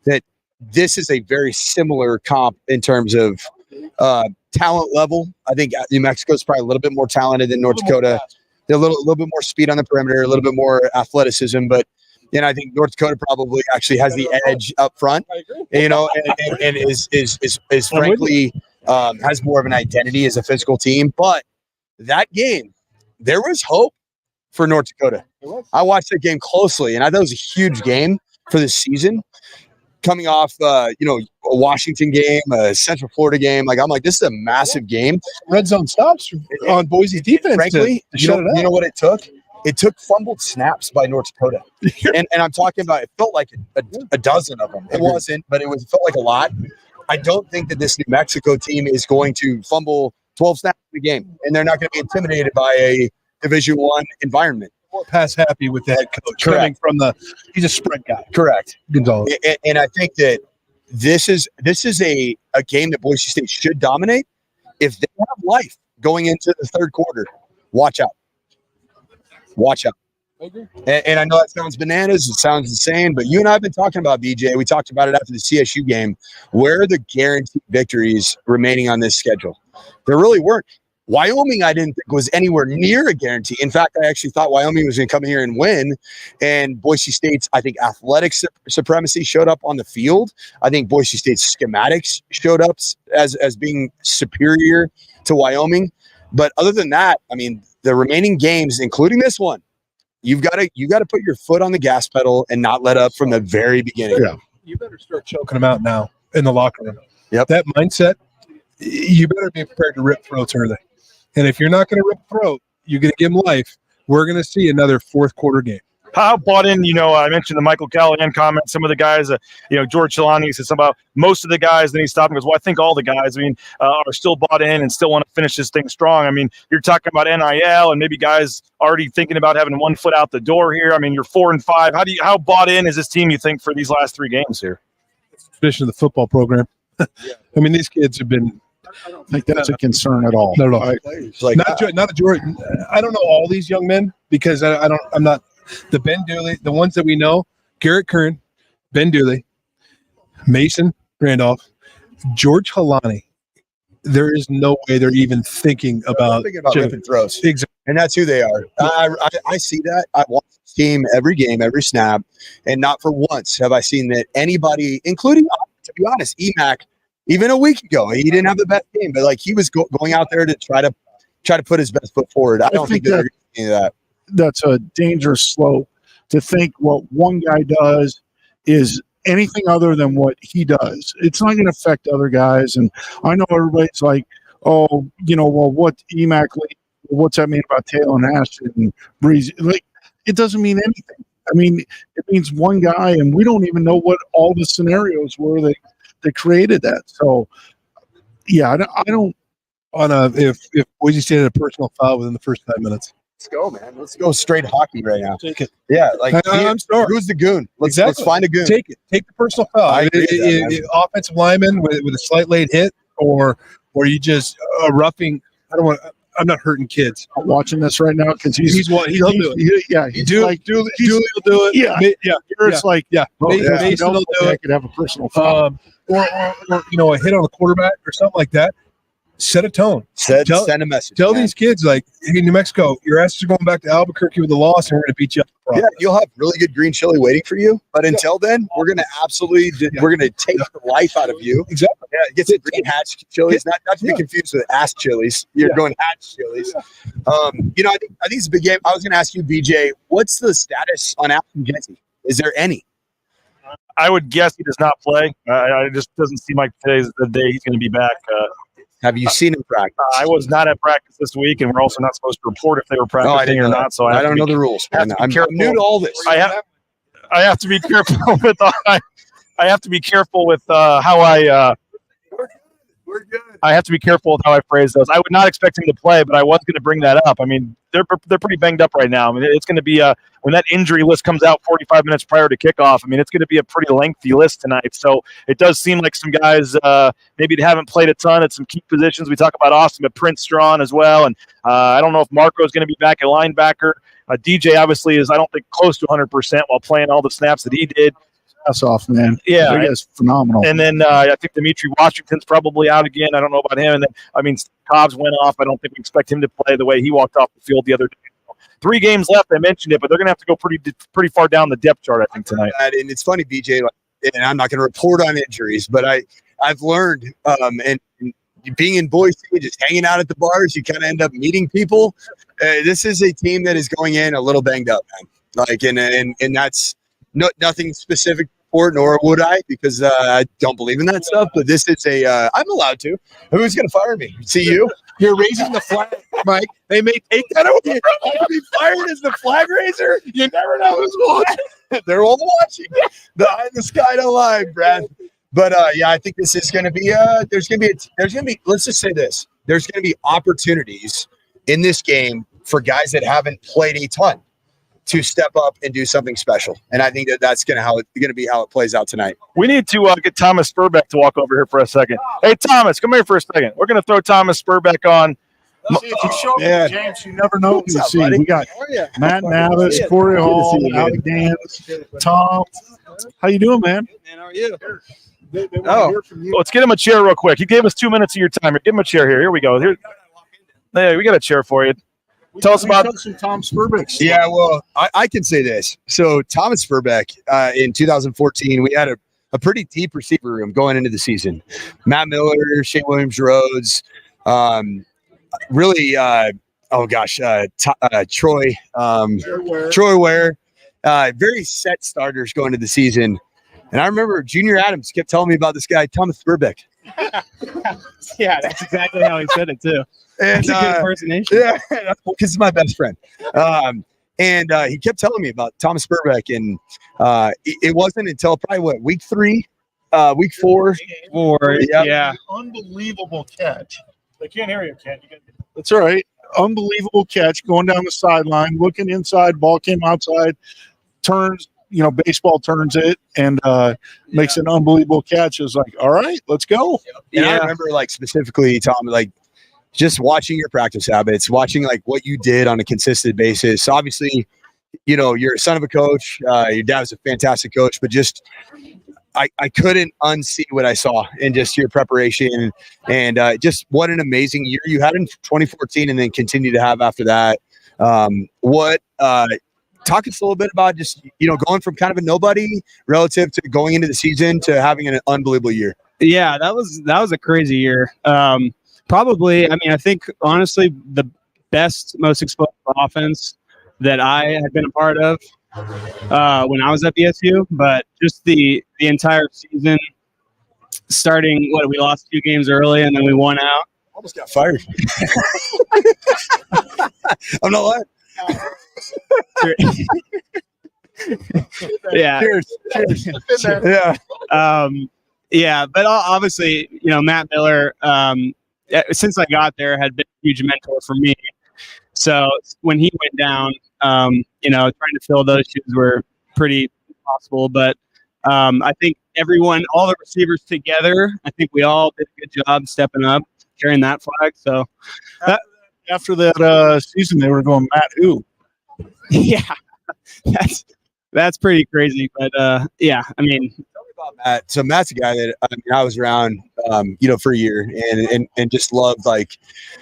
that this is a very similar comp in terms of talent level. I think New Mexico is probably a little bit more talented than North Dakota. They're a little bit more speed on the perimeter, a little bit more athleticism. But I think North Dakota probably actually has the edge up front, and is frankly has more of an identity as a physical team. But that game, there was hope for North Dakota. I watched that game closely, and I thought it was a huge game for this season. Coming off, a Washington game, a Central Florida game, I'm like, this is a massive game. Red zone stops on Boise's defense. Frankly, to shut it up. You know what it took? It took fumbled snaps by North Dakota, and I'm talking about. It felt like a dozen of them. It wasn't, but it felt like a lot. I don't think that this New Mexico team is going to fumble 12 snaps in the game, and they're not going to be intimidated by a Division I environment. Pass happy with the head coach. Correct. He's a spread guy. Correct. Gonzalez. And I think that this is a game that Boise State should dominate. If they have life going into the third quarter, watch out. Watch out. And I know that sounds bananas. It sounds insane, but you and I have been talking about, BJ. We talked about it after the CSU game. Where are the guaranteed victories remaining on this schedule? There really weren't. Wyoming, I didn't think was anywhere near a guarantee. In fact, I actually thought Wyoming was going to come here and win. And Boise State's, I think, athletic supremacy showed up on the field. I think Boise State's schematics showed up as being superior to Wyoming. But other than that, I mean, the remaining games, including this one, you got to put your foot on the gas pedal and not let up from the very beginning. Yeah. You better start choking them out now in the locker room. Yep. That mindset, you better be prepared to rip throats early. And if you're not going to rip throat, you're going to give them life. We're going to see another fourth quarter game. How bought in, I mentioned the Michael Callahan comment, some of the guys, George Chilani said something about most of the guys, then he stopped and goes, well, I think all the guys, are still bought in and still want to finish this thing strong. You're talking about NIL and maybe guys already thinking about having one foot out the door here. You're 4-5. How bought in is this team, you think, for these last 3 games here? It's the tradition of the football program. These kids have been. I don't think that's a concern at all. Not at all. Not a Jordan. I don't know all these young men because I'm not the Ben Dooley, the ones that we know, Garrett Kern, Ben Dooley, Mason Randolph, George Halani. There is no way they're even thinking about ripping throws. Exactly. And that's who they are. I see that. I watch this team every game, every snap, and not for once have I seen that anybody, including, to be honest, EMAC, even a week ago, he didn't have the best game, but he was going out there to try to put his best foot forward. I don't think they're going to do that. That's a dangerous slope to think what one guy does is anything other than what he does. It's not going to affect other guys. And I know everybody's like, oh, what EMAC, what's that mean about Taylor and Ashton and Breeze? It doesn't mean anything. It means one guy, and we don't even know what all the scenarios were that created that. So, yeah, I don't. If Boise State had a personal foul within the first 5 minutes. Let's go, man. Let's go straight hockey right now. Take it. Yeah, I'm sorry. Who's the goon? Let's find a goon. Take it. Take the personal foul. Offensive lineman with a slight late hit, or you just roughing. I'm not hurting kids. I'm watching this right now because he'll do it. Dooley will do it. Yeah. It's Mason will do it. I could have a personal foul. Or a hit on the quarterback or something like that. Set a tone. Send a message. Tell these kids, hey, New Mexico, your asses are going back to Albuquerque with a loss, and we're going to beat you up. Yeah, you'll have really good green chili waiting for you. But until then, we're going to we're going to take the life out of you. Exactly. Yeah, get some green hatch chilies, not to be confused with ass chilies. You're going hatch chilies. I think it's a big game. I was going to ask you, BJ, what's the status on Ashton Jesse? Is there any? I would guess he does not play. It just doesn't seem like today's the day he's going to be back. Have you seen him practice? I was not at practice this week, and we're also not supposed to report if they were practicing or not. So I don't know the rules. I'm new to all this. I have to be careful with. I have to be careful with how I. We're good. I have to be careful with how I phrase those. I would not expect him to play, but I was going to bring that up. They're pretty banged up right now. It's going to be when that injury list comes out 45 minutes prior to kickoff. It's going to be a pretty lengthy list tonight. So it does seem like some guys maybe haven't played a ton at some key positions. We talk about Austin, but Prince Strawn as well, and I don't know if Marco is going to be back at linebacker. DJ obviously is, I don't think, close to 100% while playing all the snaps that he did. That's off, man. Yeah, it's phenomenal. And then I think Dimitri Washington's probably out again. I don't know about him. And then Cobbs went off. I don't think we expect him to play the way he walked off the field the other day. 3 games left. I mentioned it, but they're going to have to go pretty far down the depth chart, I think, tonight. And it's funny, BJ. And I'm not going to report on injuries, but I've learned and being in Boise, just hanging out at the bars, you kind of end up meeting people. This is a team that is going in a little banged up, man. And that's. Nothing specific for, nor would I, because I don't believe in that stuff. But this is I'm allowed to. Who's going to fire me? See you? You're raising the flag, Mike. They may take that away. I'll be fired as the flag raiser. You never know who's watching. They're all watching. The eye in the sky don't lie, Brad. But I think this is going to be. There's going to be. Let's just say this. There's going to be opportunities in this game for guys that haven't played a ton to step up and do something special. And I think that's going to be how it plays out tonight. We need to get Thomas Spurbeck to walk over here for a second. Hey, Thomas, come here for a second. We're going to throw Thomas Spurbeck on. See, if you show up with James, you never know who you see. We got Matt Navis, Corey Hall, Alec Dance, Tom. How you doing, man? Man, how are you? Let's get him a chair real quick. He gave us 2 minutes of your time. Give him a chair here. Here we go. Hey, we got a chair for you. Tell us about some Tom Spurbeck. Yeah, well, I can say this. So Thomas Spurbeck, in 2014, we had a pretty deep receiver room going into the season. Matt Miller, Shane Williams-Rhodes, really, Troy Ware, very set starters going into the season. And I remember Junior Adams kept telling me about this guy, Thomas Spurbeck. Yeah, that's exactly how he said it too. And, it's a good impersonation. Yeah, because he's my best friend. And he kept telling me about Thomas Spurbeck, and it wasn't until probably week 3, week 4. Yeah. Unbelievable catch. They can't hear you, Ken. That's all right. Unbelievable catch going down the sideline, looking inside, ball came outside, turns, baseball turns it and makes an unbelievable catch. It's like, all right, let's go. And I remember specifically, Tom, just watching your practice habits, watching what you did on a consistent basis. Obviously, you're a son of a coach. Your dad was a fantastic coach, but just I couldn't unsee what I saw in just your preparation and just what an amazing year you had in 2014 and then continue to have after that. Talk us a little bit about just, going from kind of a nobody relative to going into the season to having an unbelievable year. Yeah, that was a crazy year. Probably, I think honestly the best, most explosive offense that I had been a part of when I was at BSU, but just the entire season starting, we lost 2 games early and then we won out. Almost got fired. I'm not lying. Yeah. Cheers. Yeah. But obviously, Matt Miller, since I got there, had been a huge mentor for me. So when he went down, trying to fill those shoes were pretty impossible. But I think all the receivers together, I think we all did a good job stepping up, carrying that flag. So after that season, they were going, Matt, who? Yeah, that's pretty crazy. But Tell me about Matt. So Matt's a guy that I was around, for a year and just loved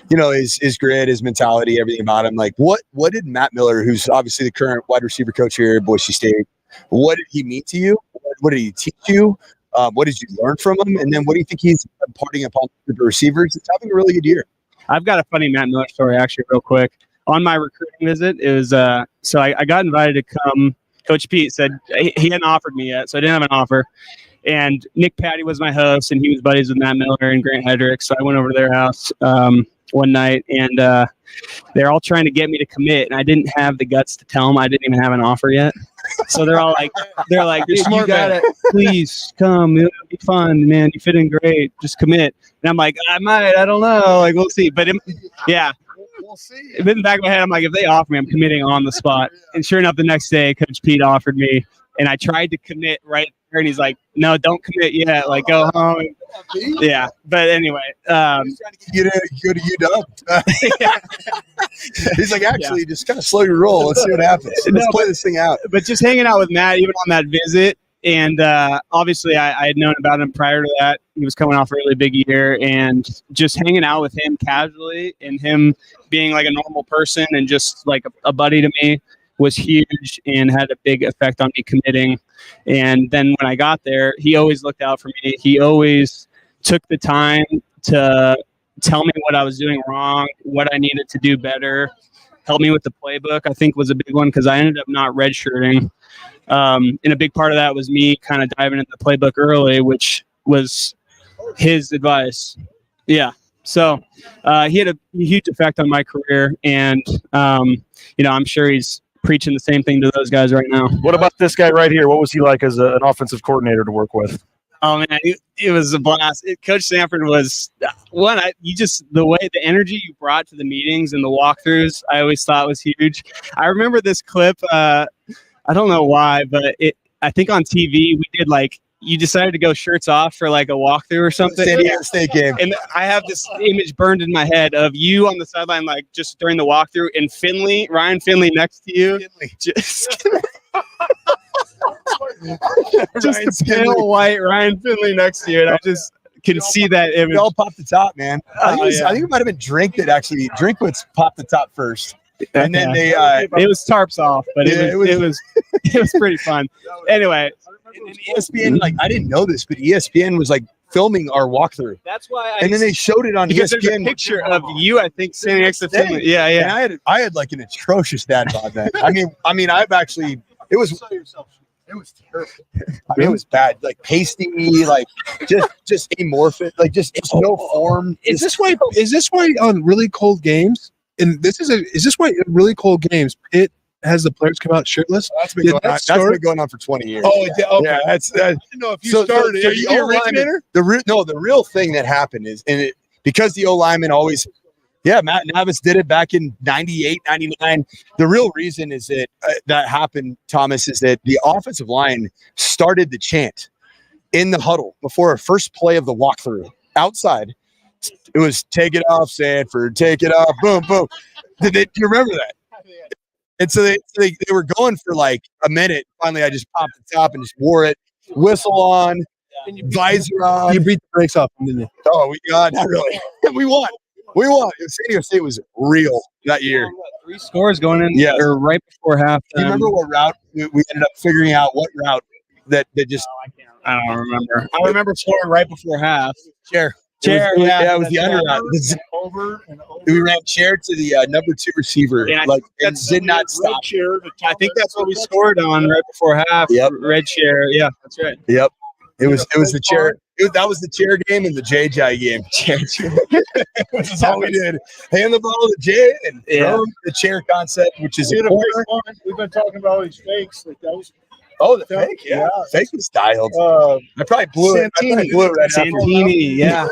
his grit, his mentality, everything about him. What did Matt Miller, who's obviously the current wide receiver coach here at Boise State, what did he mean to you? What did he teach you? What did you learn from him? And then what do you think he's imparting upon the receivers? It's having a really good year. I've got a funny Matt Miller story actually, real quick. On my recruiting visit, it was so I got invited to come. Coach Pete said he hadn't offered me yet, so I didn't have an offer. And Nick Patty was my host, and he was buddies with Matt Miller and Grant Hedrick. So I went over to their house one night, and they're all trying to get me to commit, and I didn't have the guts to tell them I didn't even have an offer yet. So they're like, you gotta please come. It'll be fun, man. You fit in great. Just commit. And I'm like, I don't know. We'll see. But we'll see. In the back of my head, I'm like, if they offer me, I'm committing on the spot. And sure enough, the next day, Coach Pete offered me, and I tried to commit right there, and he's like, "No, don't commit yet. Go home." Yeah, but anyway, he's trying to get you to UW. He's like, actually, just kind of slow your roll. Let's see what happens. Let's play this thing out. But just hanging out with Matt, even on that visit. And obviously, I had known about him prior to that. He was coming off a really big year, and just hanging out with him casually and him being like a normal person and just like a buddy to me was huge and had a big effect on me committing. And then when I got there, he always looked out for me. He always took the time to tell me what I was doing wrong, what I needed to do better, help me with the playbook, I think was a big one because I ended up not redshirting. And a big part of that was me kind of diving into the playbook early, which was his advice. Yeah. So he had a huge effect on my career. And, I'm sure he's preaching the same thing to those guys right now. What about this guy right here? What was he like as an offensive coordinator to work with? Oh, man, it was a blast. Coach Sanford was the way, the energy you brought to the meetings and the walkthroughs, I always thought was huge. I remember this clip. I don't know why, but I think on TV we did you decided to go shirts off for a walkthrough or something. San Diego State game. And I have this image burned in my head of you on the sideline, just during the walkthrough, and Ryan Finley next to you. Just a pale white Ryan Finley next to you. And I just can see that image. They all popped the top, man. I think it might have been Drinkwitz popped the top first. And then it was tarps off, but it was pretty fun. Anyway, and ESPN, I didn't know this, but ESPN was filming our walkthrough. That's why. And then they showed it on ESPN. There's a picture of you, I think, standing next to Finley. Yeah. And I had an atrocious dad bod then. I mean, I've actually it was terrible. It was bad, pasty, just amorphous, it's no form. Is this why on really cold games? And is this why in really cold games Pitt has the players come out shirtless? That's been going on for 20 years. Oh, okay. Yeah, that's. I didn't know if you started. Are you the originator? The real thing that happened is, because the O lineman always, Matt Navis did it back in 98, 99. The real reason is that happened, Thomas, is that the offensive line started the chant in the huddle before our first play of the walkthrough outside. It was "Take it off, Sanford. Take it off." Boom, boom. Do you remember that? And so they were going for like a minute. Finally, I just popped the top and just wore it. Whistle on, visor on. You beat the brakes off them, didn't you? Oh, not really. We won. San Diego State was real that year. 3 scores going in, or right before half. Do you remember what route we ended up figuring out? What route that just? I don't remember. I remember scoring right before half. Chair. It was the under route. Over and over. We ran chair to the number 2 receiver, and did not stop. I think that's what we scored on right before half. Yep. Red chair. Yeah, that's right. Yep. It was the chair. That was the chair game and the JJ game. That's all we did. Hand the ball to Jay and throw the chair concept, which is a corner. We've been talking about all these fakes. Like that was. Oh, the fake, yeah. Fake was dialed. I probably blew it. Santini, yeah.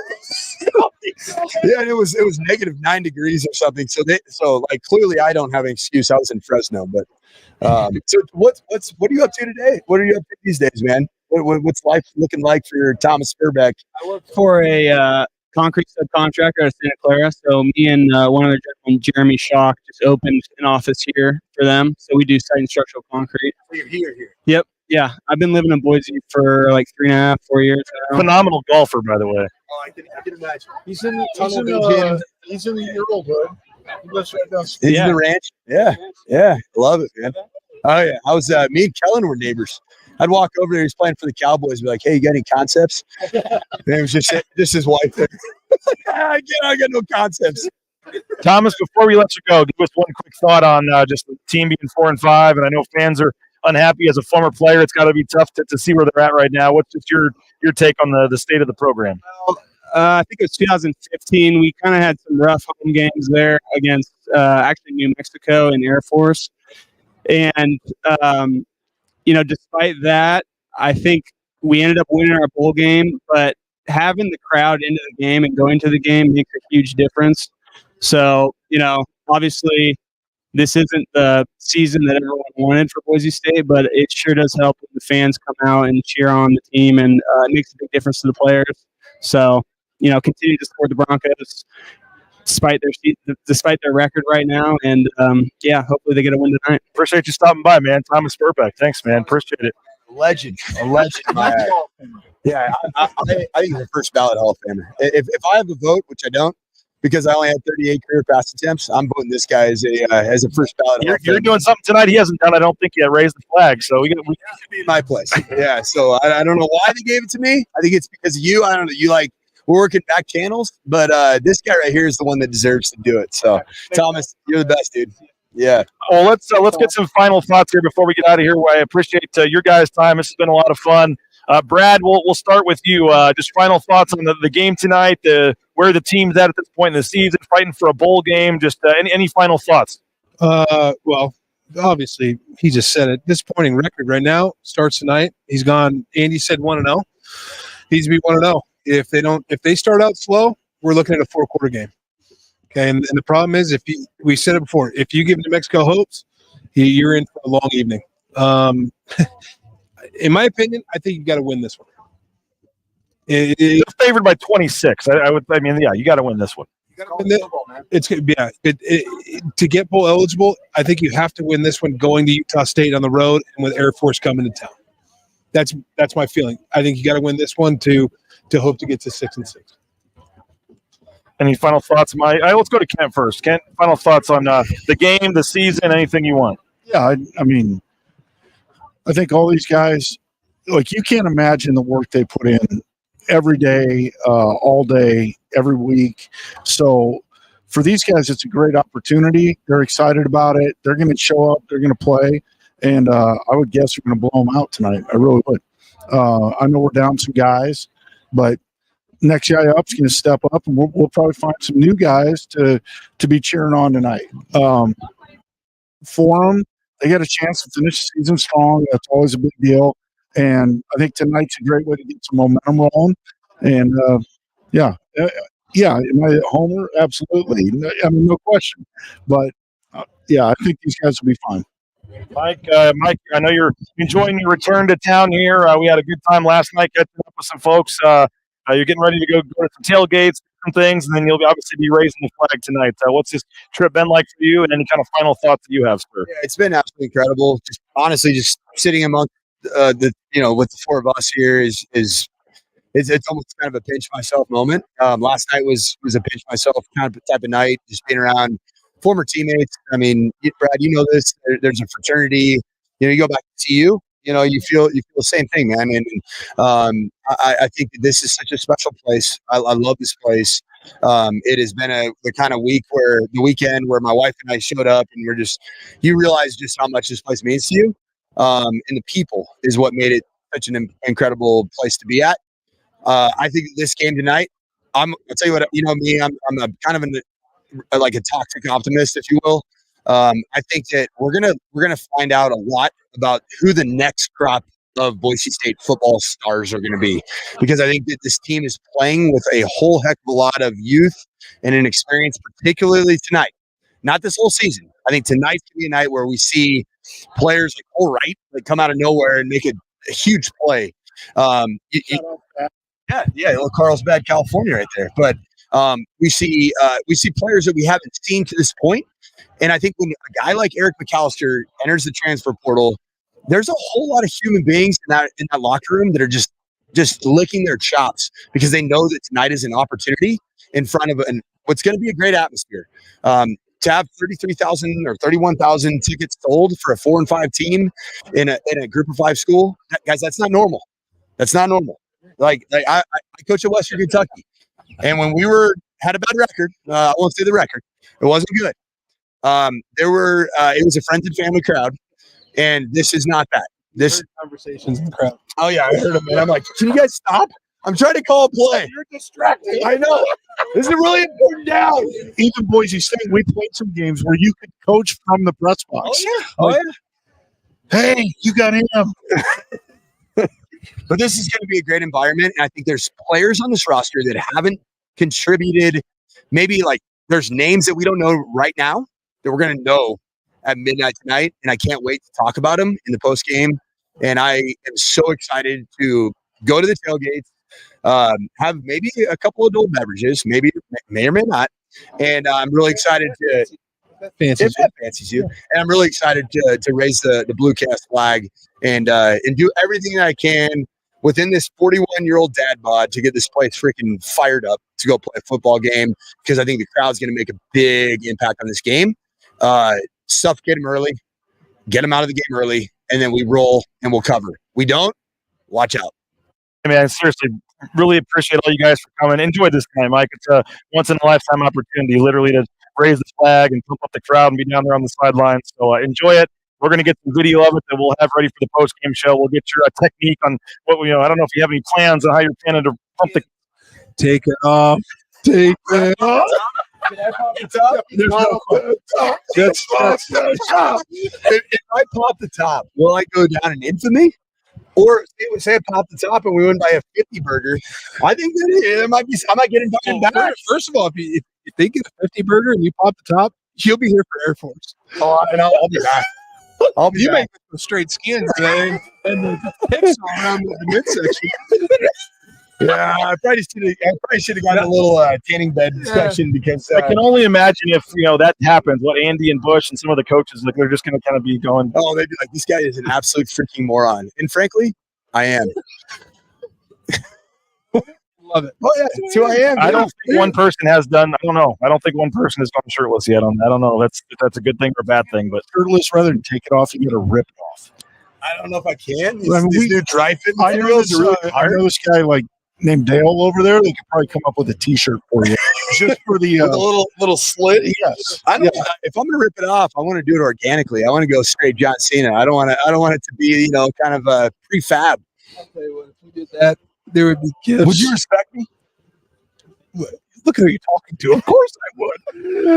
Yeah, and it was negative 9 degrees or something. So clearly I don't have an excuse. I was in Fresno, but so what are you up to today? What are you up to these days, man? What's life looking like for Thomas Spurbeck? I work for a concrete subcontractor out of Santa Clara. So me and one other gentleman, Jeremy Schock, just opened an office here for them. So we do site and structural concrete. You're here. Yep. Yeah. I've been living in Boise for like 3.5, 4 years now. Phenomenal golfer, by the way. Oh, I can imagine. He's in the Earl hood. He lives right down. He's in the ranch. Yeah. Love it, man. Oh yeah. I was me and Kellen were neighbors. I'd walk over there. He's playing for the Cowboys. Be like, "Hey, you got any concepts?" And it was just his wife. I got no concepts. Thomas, before we let you go, give us one quick thought on just the team being 4-5, and I know fans are unhappy. As a former player, it's got to be tough to see where they're at right now. What's just your take on the state of the program? I think it was 2015. We kind of had some rough home games there against actually New Mexico and Air Force, and despite that, I think we ended up winning our bowl game, but having the crowd into the game and going to the game makes a huge difference. So, obviously this isn't the season that everyone wanted for Boise State, but it sure does help when the fans come out and cheer on the team, and it makes a big difference to the players. So, continue to support the Broncos despite their record right now, and hopefully they get a win tonight. Appreciate you stopping by, man. Thomas Spurbeck, thanks, man. Appreciate it. A legend. Yeah, I think he's a first ballot Hall of Famer. If I have a vote, which I don't, because I only had 38 career pass attempts, I'm voting this guy as a first ballot. You're doing something tonight he hasn't done. I don't think yet. Raised the flag, so we got to be in my place. Yeah, so I don't know why they gave it to me. I think it's because of you. I don't know. We're working back channels, but this guy right here is the one that deserves to do it. So, Thomas, you're the best, dude. Yeah. Well, let's get some final thoughts here before we get out of here. I appreciate your guys' time. This has been a lot of fun. Brad, we'll start with you. Just final thoughts on the game tonight, where the team's at this point in the season, fighting for a bowl game. Just any final thoughts? Well, obviously, he just said it. Disappointing record right now. Starts tonight. He's gone. Andy said 1-0. Needs to be 1-0. If they start out slow, we're looking at a 4-quarter game. Okay, and the problem is, we said it before, if you give New Mexico hopes, you're in for a long evening. In my opinion, I think you got to win this one. They're favored by 26. You got to win this one. To get bowl eligible, I think you have to win this one going to Utah State on the road and with Air Force coming to town. That's my feeling. I think you got to win this one to hope to get to 6-6. Any final thoughts, Mike? Let's go to Kent first. Kent, final thoughts on the game, the season, anything you want. Yeah, I think all these guys, you can't imagine the work they put in every day, all day, every week. So for these guys, it's a great opportunity. They're excited about it. They're going to show up. They're going to play. And I would guess we're going to blow them out tonight. I really would. I know we're down some guys, but next guy up is going to step up, and we'll probably find some new guys to be cheering on tonight. For them, they get a chance to finish the season strong. That's always a big deal. And I think tonight's a great way to get some momentum rolling. And yeah, am I a homer? Absolutely. I mean, no question. But yeah, I think these guys will be fine. Mike, I know you're enjoying your return to town here. We had a good time last night catching up with some folks. You're getting ready to go to some tailgates and things, and then you'll obviously be raising the flag tonight. What's this trip been like for you, and any kind of final thoughts that you have, sir? Yeah, it's been absolutely incredible. Just honestly, just sitting among with the four of us here is it's almost kind of a pinch myself moment. Last night was a pinch myself kind of type of night, just being around former teammates. I mean, Brad, you know this. There's a fraternity. You go back to CU. You feel the same thing, man. And I think that this is such a special place. I love this place. It has been the kind of weekend where my wife and I showed up, and you realize just how much this place means to you. And the people is what made it such an incredible place to be at. I think this game tonight, I'll tell you what, me, I'm a kind of like a toxic optimist, if you will. I think that we're gonna find out a lot about who the next crop of Boise State football stars are going to be, because I think that this team is playing with a whole heck of a lot of youth and an experience, particularly tonight. Not this whole season. I think tonight's going to be a night where we see players like Cole Wright come out of nowhere and make a huge play. Carlsbad, California, right there. But we see players that we haven't seen to this point. And I think when a guy like Eric McAllister enters the transfer portal, there's a whole lot of human beings in that locker room that are just licking their chops because they know that tonight is an opportunity in front of what's going to be a great atmosphere. To have 33,000 or 31,000 tickets sold for a 4 and 5 team in a group of 5 school, guys, that's not normal. That's not normal. Like I coach at Western Kentucky, and when we had a bad record, I won't say the record, it wasn't good. It was a friends and family crowd, and this is not that. This conversations in the crowd. Oh yeah, I heard them, and I'm like, can you guys stop? I'm trying to call a play. You're distracted. I know. This is a really important down. Even Boise State, we played some games where you could coach from the press box. Oh yeah. Hey, you got him. But this is going to be a great environment, and I think there's players on this roster that haven't contributed. Maybe like there's names that we don't know right now that we're going to know at midnight tonight, and I can't wait to talk about them in the post game. And I am so excited to go to the tailgates, have maybe a couple of adult beverages, maybe may or may not, and I'm really excited to. Fancies you. And I'm really excited to raise the Blue Cast flag and do everything that I can within this 41-year-old dad bod to get this place freaking fired up to go play a football game, because I think the crowd's going to make a big impact on this game. Suffocate them early, get them out of the game early, and then we roll and we'll cover. We don't, watch out. I mean, I seriously really appreciate all you guys for coming. Enjoy this time, Mike. It's a once-in-a-lifetime opportunity, literally, to raise the flag and pump up the crowd and be down there on the sidelines. So enjoy it. We're going to get some video of it that we'll have ready for the post-game show. We'll get your technique on what I don't know if you have any plans on how you're planning to pump the. Take it off. Take it off. Can I pop the top? There's no top. That's top. If I pop the top, will I go down in infamy? Or say I pop the top and we win by a 50 burger. I think that I might get invited back. First of all, if they get a 50 burger and you pop the top, you'll be here for Air Force. Oh, and I'll be back. You make the straight skin today, and the hips around the midsection. Yeah, I probably should have gotten a little tanning bed discussion because I can only imagine if that happens. What Andy and Bush and some of the coaches, like, they're just going to kind of be going. Oh, they'd be like, "This guy is an absolute freaking moron," and frankly, I am. Love it. Oh yeah, that's who I am. I don't think one person has done. I don't know. I don't think one person has gone shirtless yet. I don't know. If that's a good thing or a bad thing. But shirtless, rather than take it off, you got to rip it off. I don't know if I can. This new dry fit materials are really hard. I know this guy named Dale over there. They could probably come up with a T-shirt for you, just for the with a little slit. Yes. I don't. If I'm going to rip it off, I want to do it organically. I want to go straight John Cena. I don't want it to be kind of a prefab. I'll tell you what, if we did that, there would be gifts. Would you respect me? look at who you're talking to. Of course I would.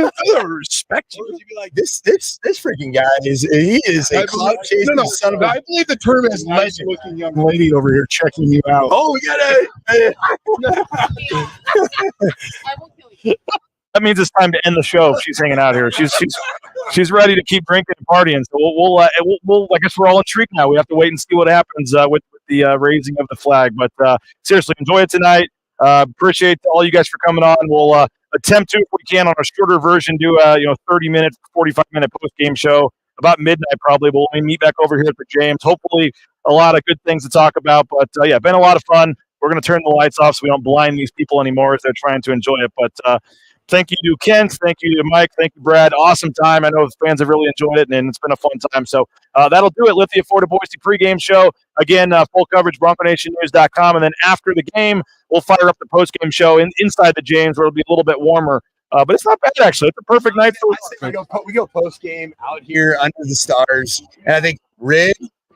I would respect you. You'd be like, this freaking guy is a clout chasing son of a. I believe the term is nice looking young lady over here checking you out. Oh, we gotta. That means it's time to end the show. If she's hanging out here, she's ready to keep drinking and partying. So we'll I guess we're all intrigued now. We have to wait and see what happens with the raising of the flag. But seriously, enjoy it tonight. Appreciate all you guys for coming on. We'll attempt to, if we can, on a shorter version, do a 30-minute, 45-minute post-game show about midnight probably. But we'll meet back over here for James. Hopefully, a lot of good things to talk about. But yeah, been a lot of fun. We're going to turn the lights off so we don't blind these people anymore as they're trying to enjoy it. But thank you to Kent. Thank you to Mike. Thank you, Brad. Awesome time. I know the fans have really enjoyed it, and it's been a fun time. So that'll do it. Lithia Ford of Boise pregame show. Again, full coverage, BroncoNationNews.com. And then after the game, we'll fire up the postgame show inside the James where it'll be a little bit warmer. But it's not bad, actually. It's a perfect night for we go postgame out here under the stars. And I think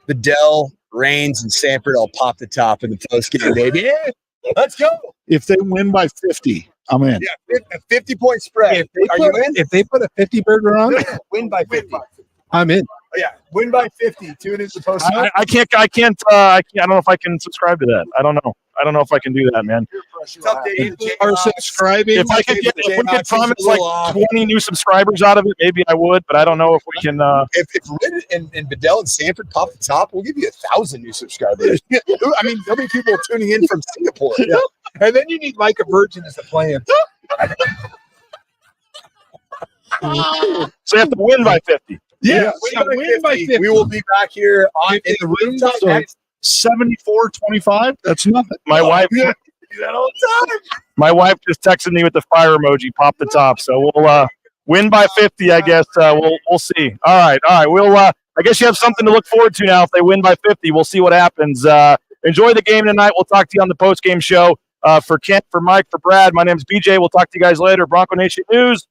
Bedell, Rains, and Sanford all pop the top in the postgame, baby. Yeah, let's go. If they win by 50, I'm in. Yeah, a 50-point spread. If they put a 50 burger on, win by 50. I'm in. Oh, yeah, win by 50. Tune into the post. I don't know if I can subscribe to that. I don't know if I can do that, man. Are subscribing? If we could promise like 20 new subscribers out of it, maybe I would, but I don't know if we can. If Riddle and Bedell and Sanford pop the top, we'll give you 1,000 new subscribers. I mean, there'll be people tuning in from Singapore. Yeah. And then you need Micah Virgin as the plan. So you have to win by 50. Yeah, win by 50. We will be back here in the room. So 74-25. That's nothing. My wife do that all the time. My wife just texted me with the fire emoji. Pop the top. So we'll win by 50. I guess we'll see. All right. We'll. I guess you have something to look forward to now. If they win by 50, we'll see what happens. Enjoy the game tonight. We'll talk to you on the post game show. For Kent, for Mike, for Brad. My name is BJ. We'll talk to you guys later. Bronco Nation News.